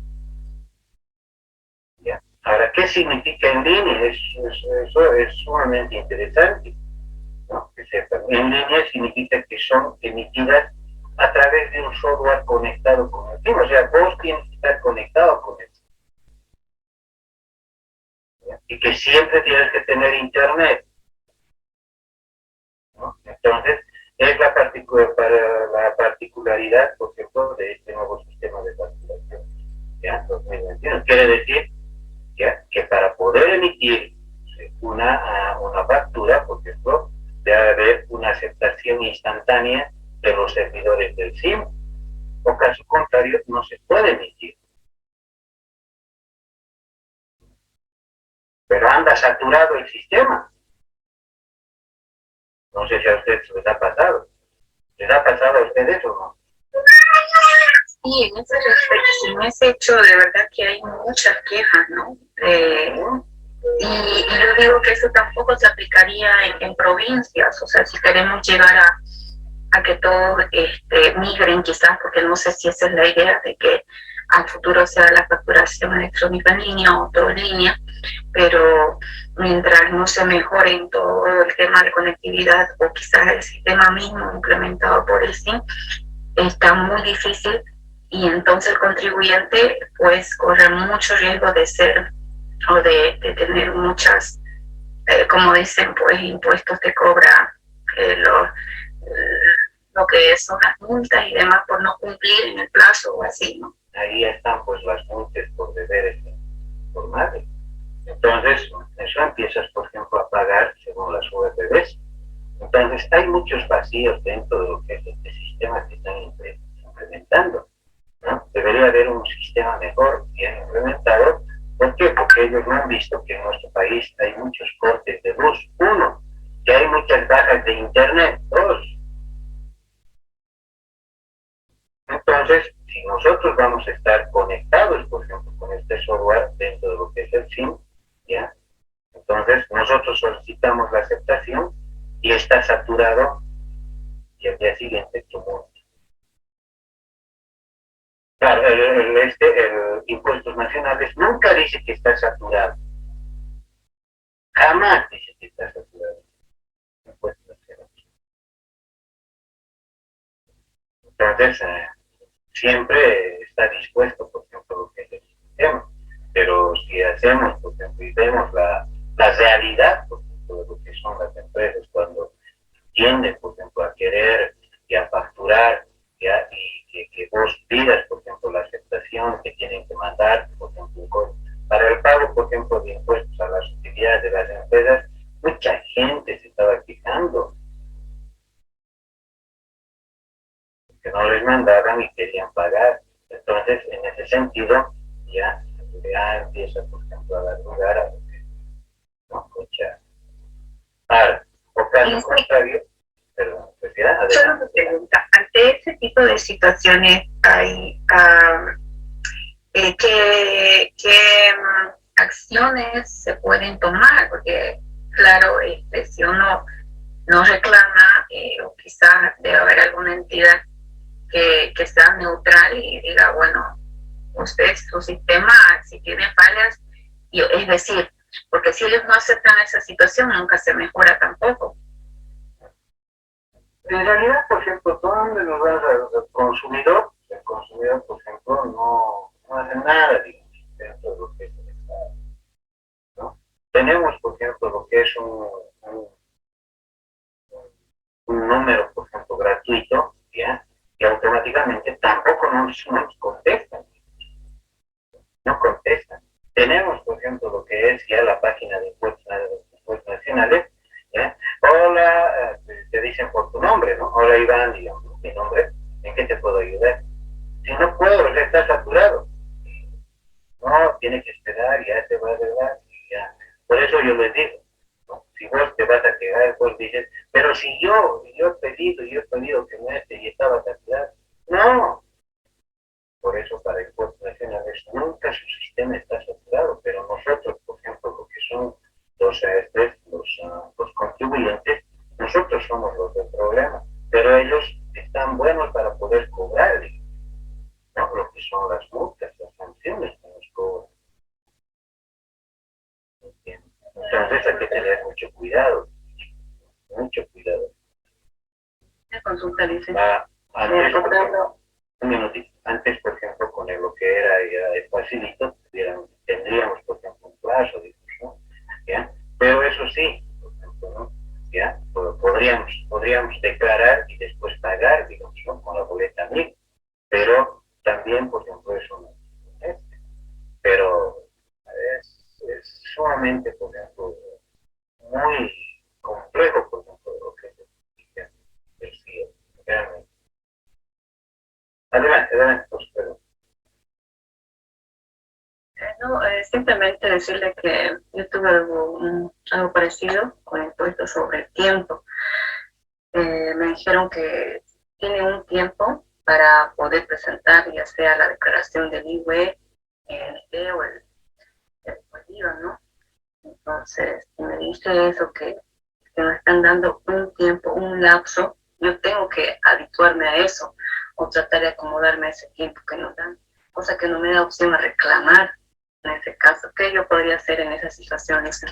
¿Ya? Ahora, ¿qué significa en línea? Eso es sumamente interesante, ¿no? Que sepan. En línea significa que son emitidas a través de un software conectado con el team. O sea, vos tienes que estar conectado con él. ¿Ya? Y que siempre tienes que tener internet, ¿no? Entonces, es la particularidad, por ejemplo, de este nuevo sistema de facturación, ¿ya? 2021. Quiere decir, ¿ya?, que para poder emitir una factura, por ejemplo, debe haber una aceptación instantánea de los servidores del SIM, o caso contrario, no se puede emitir. Pero anda saturado el sistema. No sé si a ustedes les ha pasado. ¿Les ha pasado a ustedes o no?
Sí, en ese respecto, en ese hecho, de verdad que hay muchas quejas, ¿no? Y yo digo que eso tampoco se aplicaría en provincias, o sea, si queremos llegar a que todos migren quizás, porque no sé si esa es la idea de que al futuro sea la facturación electrónica en línea o todo en línea, pero mientras no se mejore en todo el tema de conectividad o quizás el sistema mismo implementado por el SIM, está muy difícil y entonces el contribuyente pues corre mucho riesgo de ser o de tener muchas, como dicen, pues impuestos que cobra lo que son las multas y demás por no cumplir en el plazo o así, ¿no?
Ahí están pues las multas por deberes formales. Entonces, eso empiezas, por ejemplo, a pagar según las UFBs. Entonces, hay muchos vacíos dentro de lo que es este sistema que están implementando, ¿no? Debería haber un sistema mejor, bien implementado. ¿Por qué? Porque ellos no han visto que en nuestro país hay muchos cortes de luz. Uno, que hay muchas bajas de internet. Dos, entonces, si nosotros vamos a estar conectados, por ejemplo, con este software dentro de lo que es el SIM, ¿ya? Entonces, nosotros solicitamos la aceptación y está saturado y al día siguiente tumulto. Claro, el Impuestos Nacionales nunca dice que está saturado. Jamás dice que está saturado. Impuestos Nacionales. Entonces, siempre está dispuesto, por ejemplo, lo que es el sistema. Pero si hacemos, por ejemplo, y vemos la realidad, por ejemplo, de lo que son las empresas cuando tienden, por ejemplo, a querer y a facturar, ¿ya? Y que vos pidas, por ejemplo, la aceptación que tienen que mandar, por ejemplo, para el pago, por ejemplo, de impuestos a las utilidades de las empresas, mucha gente se estaba quejando que no les mandaban y querían pagar. Entonces, en ese sentido, ya empieza, por ejemplo, a dar lugar a lo que no escucha. Ahora, o caso contrario, perdón, pues ya,
solo me pregunta, ante ese tipo de situaciones hay ¿Qué acciones se pueden tomar? Porque, claro, si uno no reclama, o quizás debe haber alguna entidad que sea neutral y diga, bueno, usted, su sistema, si tiene fallas, es decir, porque si ellos no aceptan esa situación, nunca se mejora tampoco.
En realidad, por ejemplo, ¿dónde nos va el consumidor? El consumidor, por ejemplo, no hace nada, digamos, dentro de lo que es el Estado, ¿no? Tenemos, por ejemplo, lo que es un número, por ejemplo, gratuito, ¿ya? Y automáticamente tampoco nos contestan, no contestan. Tenemos, por ejemplo, lo que es ya la página de impuestos nacionales, ¿ya? Hola, te dicen por tu nombre, ¿no? Hola Iván, digamos, mi nombre, ¿en qué te puedo ayudar? Si no puedo, ya está saturado. No, tiene que esperar, ya te va a arreglar, y ya. Por eso yo les digo, ¿no? Si vos te vas a quedar, vos dices, pero si yo he pedido que me y estaba saturado. No, por eso para impuestos nacionales nunca su sistema está saturado, pero nosotros, por ejemplo, lo que son los contribuyentes, nosotros somos los del problema, pero ellos están buenos para poder cobrar, ¿no? Lo que son las multas, las sanciones que nos cobran. Entonces hay que tener mucho cuidado, mucho cuidado.
Una consulta, dice.
Antes, por ejemplo, un minutito, antes, por ejemplo, con lo que era ya el facilito, tendríamos, por ejemplo, un plazo, digamos, ¿no? ¿Ya? Pero eso sí, por ejemplo, ¿no? ¿Ya? Podríamos declarar y después pagar, digamos, ¿no? Con la boleta MIC, pero también, por ejemplo, eso no es, pero es sumamente, por ejemplo, muy complejo, por ejemplo, lo que es realmente. Adelante, adelante, pues, pero.
No, simplemente decirle que yo tuve algo parecido con impuestos sobre el tiempo. Me dijeron que tiene un tiempo para poder presentar ya sea la declaración del IVE, el o el IVA, ¿no? Entonces, me dice eso, que me están dando un tiempo, un lapso, yo tengo que habituarme a eso o tratar de acomodarme a ese tiempo que nos dan, cosa que no me da opción a reclamar en ese caso. ¿Qué yo podría hacer en esas situaciones?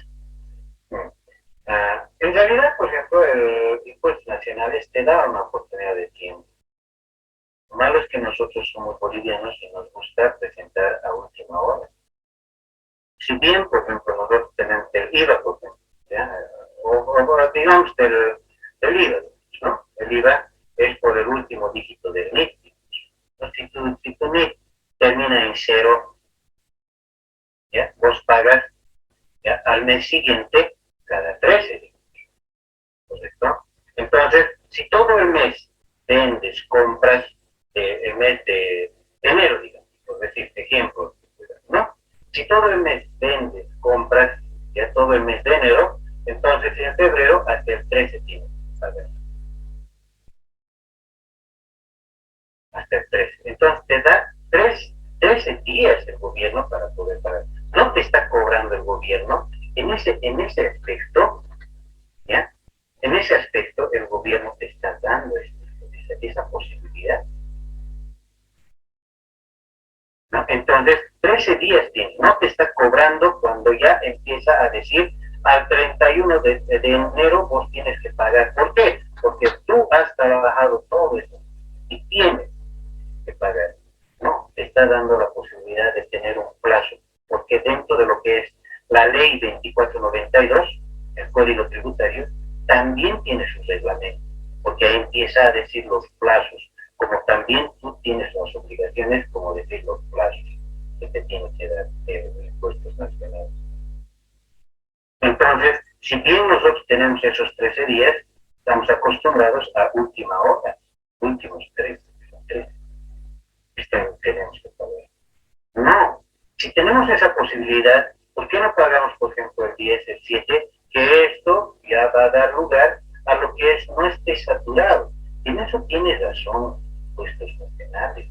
En realidad, por ejemplo, el impuestos nacionales te da una oportunidad de tiempo. Lo malo es que nosotros somos bolivianos y nos gusta presentar a última hora. Si bien, por ejemplo, nosotros tenemos el IVA, por ejemplo, ¿ya? O digamos del IVA, ¿no? El IVA es por el último dígito del NIT. ¿No? Si tu NIT termina en 0, ¿ya? Vos pagas, ¿ya? Al mes siguiente cada 13, ¿correcto? Entonces, si todo el mes vendes, compras, el mes de enero, digamos, por decir ejemplo, ¿no? Si todo el mes vendes, compras, ya todo el mes de enero, entonces en febrero hasta el 13 tienes que pagar. Hasta el 13. Entonces te da 13 días el gobierno para poder pagar. No te está cobrando el gobierno en ese aspecto, ¿ya? En ese aspecto el gobierno te está dando esa posibilidad. ¿No? Entonces, 13 días tienes, no te está cobrando cuando ya empieza a decir al 31 de enero vos tienes que pagar. ¿Por qué? Porque tú has trabajado todo eso y tienes que pagar. No, te está dando la posibilidad de tener un plazo, porque dentro de lo que es la ley 2492, el Código Tributario, también tiene su reglamento, porque ahí empieza a decir los plazos, como también tú tienes las obligaciones, como decir los plazos que te tienen que dar impuestos nacionales. Entonces, si bien nosotros tenemos esos 13 días, estamos acostumbrados a última hora, últimos 13. Tenemos que pagar. No, si tenemos esa posibilidad, ¿por qué no pagamos, por ejemplo, el 10, el 7? Que esto ya va a dar lugar a lo que es no esté saturado. Y en eso tiene razón puestos nacionales.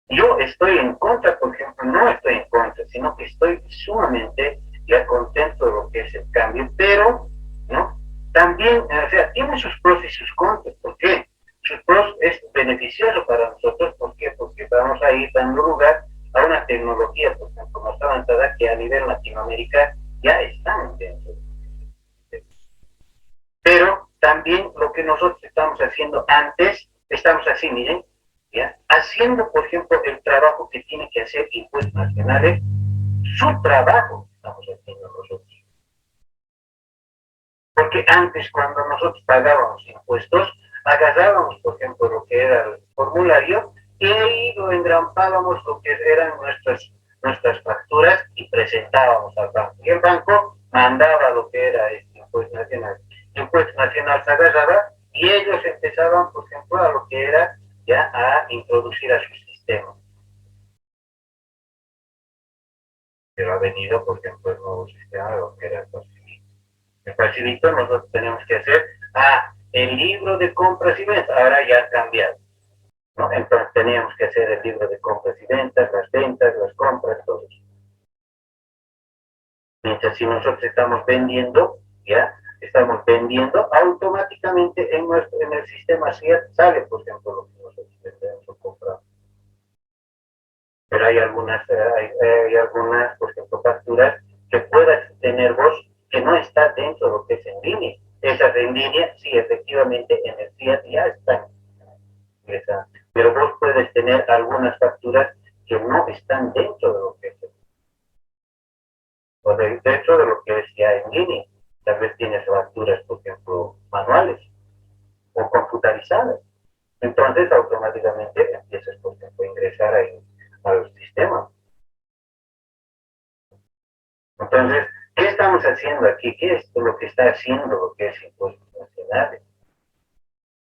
Yo estoy en contra, por ejemplo, no estoy en contra, sino que estoy sumamente ya contento de lo que es el cambio, pero, ¿no? También, o sea, tiene sus pros y sus contras. ¿Por qué? Sus pros es beneficioso para nosotros. ¿Por qué? Porque vamos a ir dando lugar a una tecnología, por ejemplo, más avanzada que a nivel Latinoamérica ya están dentro. Pero también lo que nosotros estamos haciendo antes, estamos así, miren, ¿ya? Haciendo, por ejemplo, el trabajo que tiene que hacer impuestos nacionales, su trabajo estamos haciendo nosotros. Porque antes, cuando nosotros pagábamos impuestos, agarrábamos, por ejemplo, lo que era el formulario y ahí lo engrampábamos lo que eran nuestras facturas y presentábamos al banco. Y el banco mandaba lo que era este impuesto nacional. El impuesto nacional se agarraba y ellos empezaban, por ejemplo, a lo que era ya a introducir a su sistema. Pero ha venido, por ejemplo, el nuevo sistema de lo que era el facilito, nosotros tenemos que hacer, el libro de compras y ventas, ahora ya ha cambiado, ¿no? Entonces teníamos que hacer el libro de compras y ventas, las compras, todo eso. Mientras si nosotros estamos vendiendo, ya, estamos vendiendo, automáticamente en el sistema sale, por ejemplo, lo que nosotros vendemos o compramos. Pero hay algunas, por ejemplo, facturas que puedas tener vos que no está dentro de lo que es en línea. Esas en línea, sí, efectivamente, en el Fiat ya están. Pero vos puedes tener algunas facturas que no están dentro de lo que es, o dentro de lo que es ya en línea. Tal vez tienes facturas, por ejemplo, manuales o computarizadas. Entonces, automáticamente empiezas, por ejemplo, a ingresar ahí al sistema. Entonces, ¿qué estamos haciendo aquí? ¿Qué es lo que está haciendo lo que es impuestos nacionales?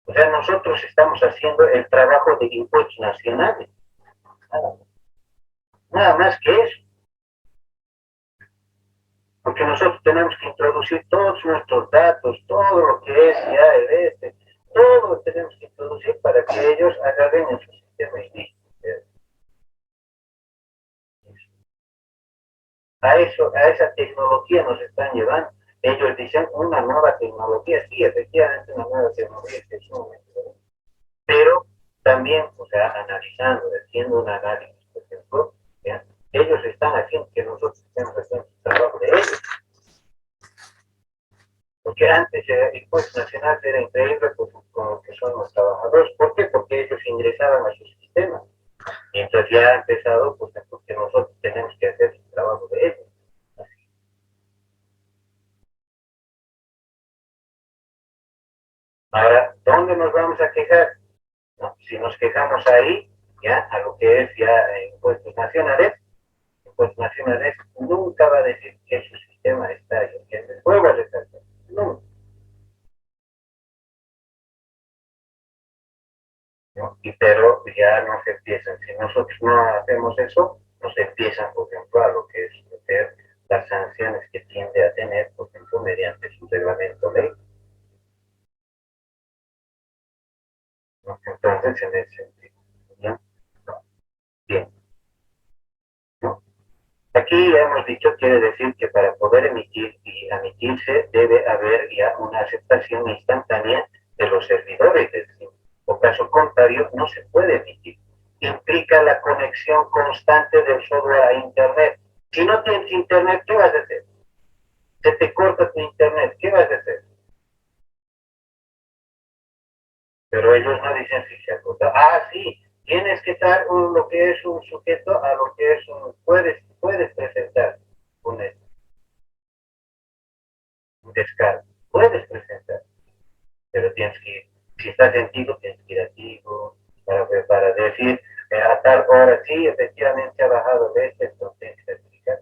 O sea, nosotros estamos haciendo el trabajo de impuestos nacionales. Nada, nada más que eso. Porque nosotros tenemos que introducir todos nuestros datos, todo lo que es ya el todo lo tenemos que introducir para que ellos agarren en su sistema y listo. A esa tecnología nos están llevando. Ellos dicen una nueva tecnología, sí, efectivamente una nueva tecnología que es un momento, pero también, o sea, analizando, haciendo un análisis, por ejemplo, ¿ya? Ellos están haciendo que nosotros estemos haciendo el trabajo de ellos. Porque antes el impuesto nacional era increíble con lo que son los trabajadores. ¿Por qué? Porque ellos ingresaban a su sistema. Mientras ya ha empezado, pues porque nosotros tenemos que hacer el trabajo de ellos. Ahora, ¿dónde nos vamos a quejar? ¿No? Si nos quejamos ahí, ya, a lo que es ya impuestos nacionales nunca va a decir que su sistema está ahí, que les vuelva a resaltar. Nunca. ¿No? Pero ya nos empiezan, si nosotros no hacemos eso, nos empiezan, por ejemplo, a lo que es meter las sanciones que tiende a tener, por ejemplo, mediante su reglamento ley. ¿No? Entonces, en ese sentido, ¿no? Bien, ¿no? Aquí ya hemos dicho, quiere decir que para poder emitir y emitirse debe haber ya una aceptación instantánea de los servidores del SIM. O caso contrario, no se puede emitir. Implica la conexión constante del software a Internet. Si no tienes Internet, ¿qué vas a hacer? Se te corta tu Internet, ¿qué vas a hacer? Pero ellos no dicen si se corta. Sí, tienes que estar lo que es un sujeto a lo que es un... Puedes presentar un descargo. Puedes presentar, pero tienes que ir. Si estás en Tigo, tienes que ir a Tigo para decir a tal hora, sí, efectivamente ha bajado de entonces tienes que explicar,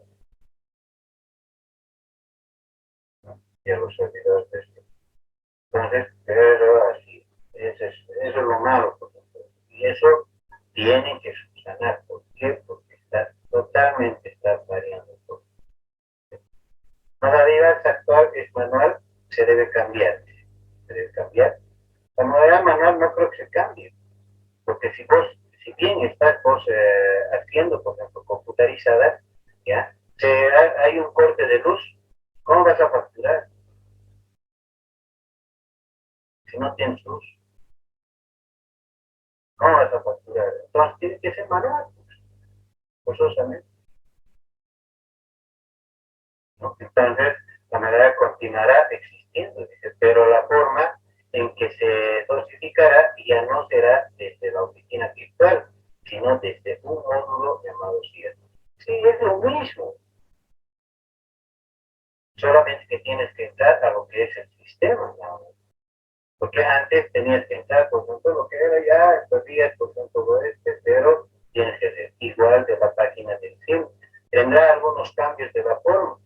¿no? Y a los servidores de esto. Entonces, pero así, eso es lo malo, por ejemplo. Y eso tienen que subsanar. ¿Por qué? Porque está variando todo. La modalidad actual es manual, se debe cambiar. Se debe cambiar. La modalidad manual no creo que se cambie, porque si bien estás vos siendo, por ejemplo, computarizada, ¿ya? Hay un corte de luz, ¿cómo vas a facturar si no tienes luz? ¿Cómo vas a facturar? Entonces tiene que ser manual, forzosamente, ¿no? Entonces, la manera continuará existiendo, dice, pero la forma en que se dosificará ya no será desde la oficina virtual, sino desde un módulo llamado CIER. Sí, es lo mismo, solamente que tienes que entrar a lo que es el sistema, ¿no? Porque antes tenías que entrar, por ejemplo, lo que era ya, estos días, por ejemplo, pero tienes que ser igual de la página del SIM. Tendrá algunos cambios de la forma,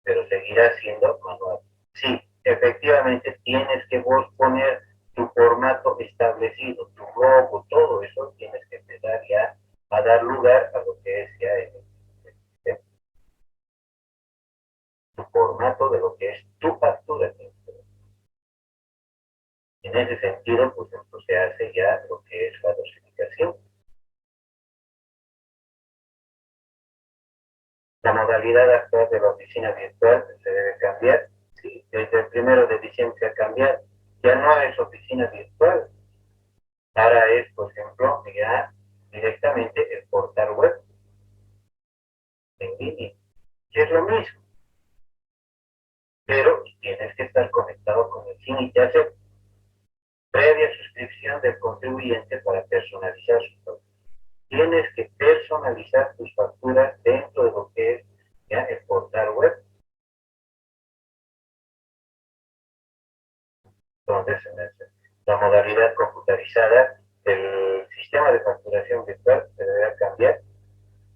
pero seguirá siendo manual. Sí, efectivamente tienes que vos poner tu formato establecido, tu logo, todo eso tienes que empezar ya a dar lugar a lo que es ya tu formato de lo que es tu factura. En ese sentido, pues entonces se hace ya lo que es la dosificación. La modalidad actual de la oficina virtual se debe cambiar. Sí, desde el 1 de diciembre se ha cambiado. Ya no es oficina virtual. Ahora es, por ejemplo, ya directamente el portal web en línea, que es lo mismo, pero tienes que estar conectado con el SIM y te hace previa suscripción del contribuyente para personalizar sus facturas. Tienes que personalizar tus facturas dentro de lo que es ya el portal web. Entonces, la modalidad computarizada del sistema de facturación virtual se deberá cambiar.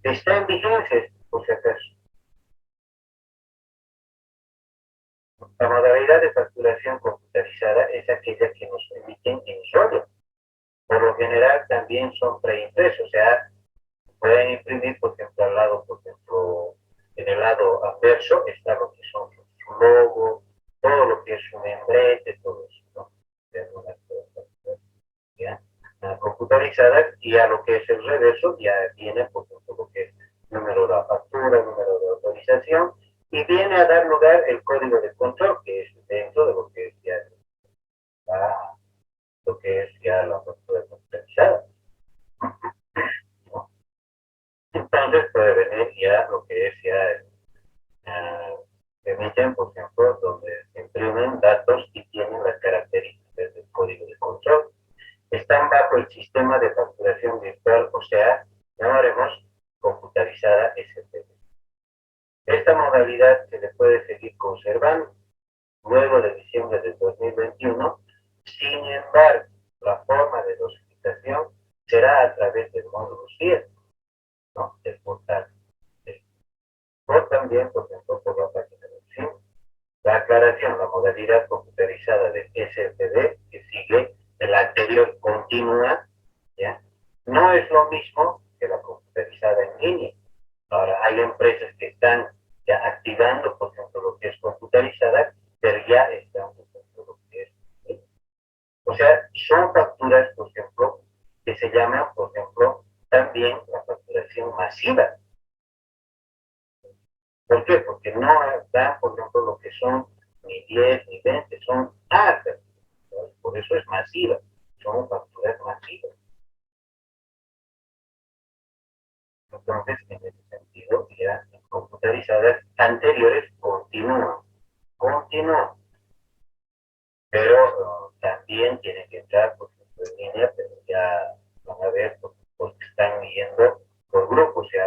Está en vigencia, por si acaso. La modalidad de facturación computarizada es aquella que nos emiten en solo. Por lo general también son preimpresos, o sea, pueden imprimir, por ejemplo, al lado, por ejemplo, en el lado adverso está lo que son su logo, todo lo que es su membrete, todo eso, ¿no? De algunas cosas, ¿ya? Computarizadas, y a lo que es el reverso ya viene, por ejemplo, lo que es número de la factura, número de autorización, y viene a dar lugar el código de control, que es dentro de lo que es ya lo que es ya la factura computarizada, ¿no? Entonces puede venir ya lo que es ya emiten, por ejemplo, donde se imprimen datos y tienen las características del código de control. Están bajo el sistema de facturación virtual, o sea, llamaremos computarizada SPV. Esta modalidad se le puede seguir conservando luego de diciembre de 2021. Sin embargo, la forma de dosificación será a través del módulo 7, ¿no? Del portal. O también, por ejemplo, por la página del SIM. La aclaración, la modalidad computarizada de SFD, que sigue de la anterior continua, ¿ya? No es lo mismo que la computarizada en línea. Ahora, hay empresas que están ya activando, por ejemplo, lo que es computarizada, pero ya están, por ejemplo, lo que es, ¿sí? O sea, son facturas, por ejemplo, que se llaman, por ejemplo, también la facturación masiva. ¿Por qué? Porque no dan, por ejemplo, lo que son ni 10 ni 20, son altas. Por eso es masiva, son facturas masivas. Entonces, en ese sentido, ya computarizadas anteriores continúan, pero también tienen que entrar, por ejemplo, en línea, pero ya van a ver, porque están viendo por grupos, ya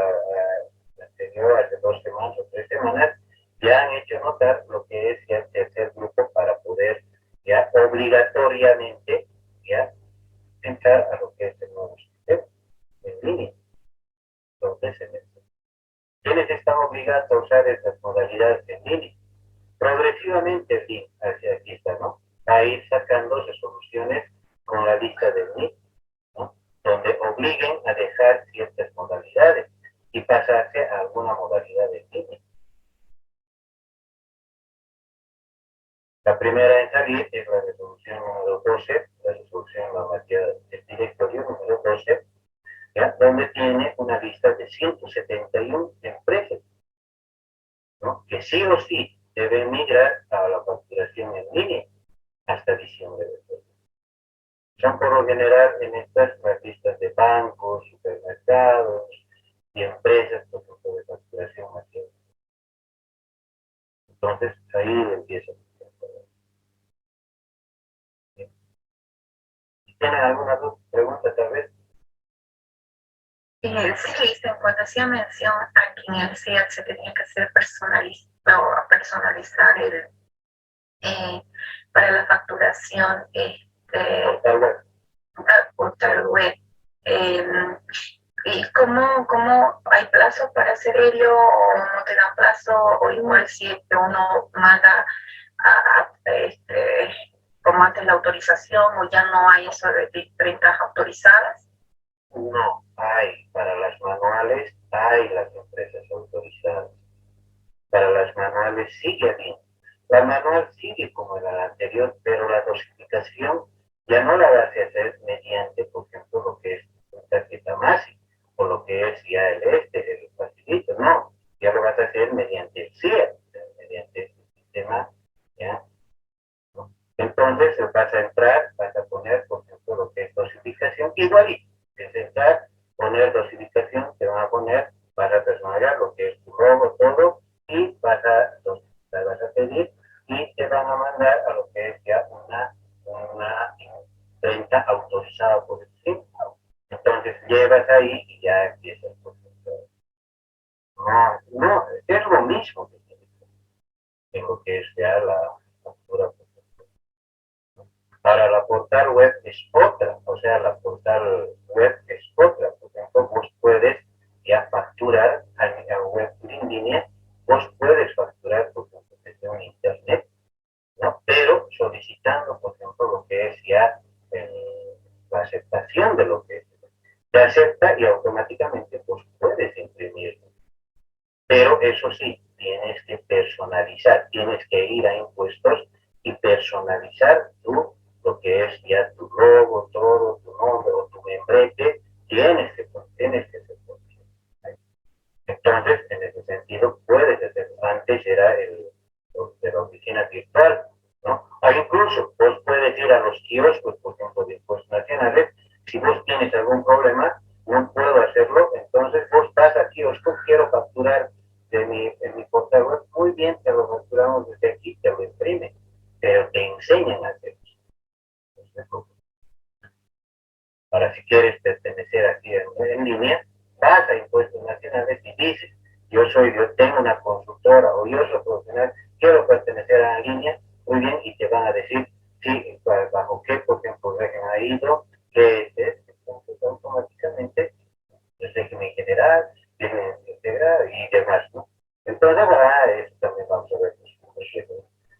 anterior, hace 2 semanas o 3 semanas, ya han hecho notar lo que es ya el tercer grupo para poder ya obligatoriamente ya entrar a lo que es el nuevo sistema en línea. Entonces, ¿quiénes están obligados a usar estas modalidades en línea? Progresivamente, sí, hacia aquí está, ¿no? A ir sacándose soluciones con la lista del NIC, ¿no? Donde obliguen a dejar ciertas modalidades y pasarse a alguna modalidad en línea. La primera en salir es la resolución número 12, la resolución normativa del directorio número 12, ¿ya? Donde tiene una lista de 171 empresas, ¿no? Que sí o sí deben migrar a la facturación en línea hasta diciembre de este año. Son por lo general en estas las listas de bancos, supermercados y empresas, por ejemplo, de facturación masiva. Entonces ahí empieza. ¿Tienen alguna pregunta tal vez?
Sí, Luis, cuando hacía mención a que en el CIAT se tenía que hacer personalizar para la facturación portal web. ¿Y cómo hay plazo para hacer ello o no te dan plazo o igual si uno manda como antes la autorización o ya no hay eso de 30 autorizadas?
No, hay. Para las manuales hay las empresas autorizadas. Para las manuales sigue habiendo. La manual sigue como era la anterior, pero la dosificación ya no la vas a hacer mediante, por ejemplo, lo que es una tarjeta MASI o lo que es ya el facilito, no. Ya lo vas a hacer mediante el CIE, mediante el sistema, ¿ya? ¿No? Entonces vas a entrar, vas a poner, por ejemplo, lo que es dosificación, igualito. Es entrar, poner dosificación, te van a poner, vas a personalizar lo que es tu logo, todo, y vas a pedir y te van a mandar a lo que es ya una venta autorizada por el SIM. Entonces llevas ahí y ya empiezas por ejemplo. No, es lo mismo que en lo que es ya la factura. Ahora la portal web es otra, o sea, la portal web es otra. Por ejemplo, vos puedes ya facturar a web en línea, vos puedes facturar, por ejemplo, desde un internet, ¿no? Pero solicitando, por ejemplo, lo que es ya la aceptación de lo que es. Te acepta y automáticamente vos puedes imprimir. Pero eso sí, tienes que personalizar, tienes que ir a impuestos y personalizar tú lo que es ya tu logo, todo, tu nombre o tu membrete, tienes que ser posible. Entonces, en ese sentido, puedes hacerlo. Antes era de la oficina virtual, ¿no? O incluso vos puedes ir a los kioscos, por ejemplo, de impuestos nacionales. Si vos tienes algún problema, no puedo hacerlo, entonces vos vas al kiosco, quiero facturar en mi portal web, muy bien, te lo facturamos desde aquí, te lo imprime, pero te enseñan a hacerlo. Ahora, si quieres pertenecer aquí en línea, vas a impuestos nacionales y dices, yo tengo una consultora o yo soy profesional, quiero pertenecer a la línea, muy bien, y te van a decir, sí, bajo qué, por ejemplo, régimen ha ido, qué es este, entonces automáticamente el régimen general, régimen integral y demás, ¿no? Entonces, eso también vamos a ver.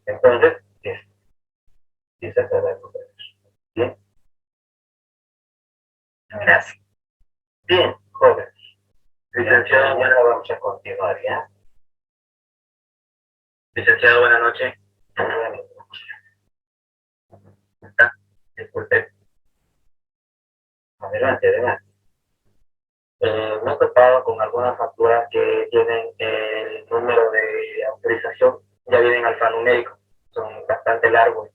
Entonces, es a cada uno de eso. Bien.
Gracias.
Bien, jóvenes. Licenciado, ya vamos a continuar, ¿ya?
Licenciado, buenas noches.
Buenas
noches. Disculpe.
Adelante, adelante.
Me he topado con algunas facturas que tienen el número de autorización, ya vienen alfanumérico, son bastante largos.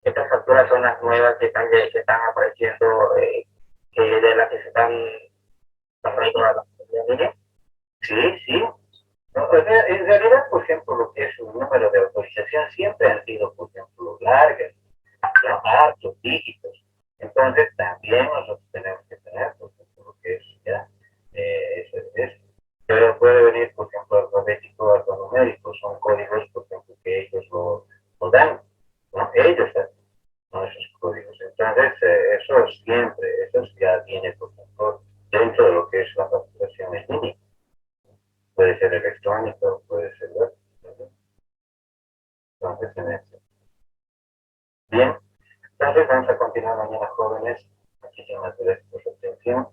Estas facturas son las nuevas que están apareciendo, de las que se están pagando a la línea.
Sí, sí. No, en realidad, por ejemplo, lo que es un número de autorización siempre han sido, por ejemplo, largas, ¿no? Altos dígitos. Entonces, también nosotros tenemos que tener, por ejemplo, lo que es ya, eso es eso. Pero puede venir, por ejemplo, alfabético, alfanumérico, son códigos, por ejemplo, que ellos lo dan, ¿no? Ellos dan, ¿no? Esos códigos. Entonces, eso ya viene, por ejemplo, dentro de lo que es la facturación en línea. Puede ser electrónico, puede ser web. Entonces, en eso. Bien, entonces vamos a continuar mañana, jóvenes. Muchísimas gracias por su atención.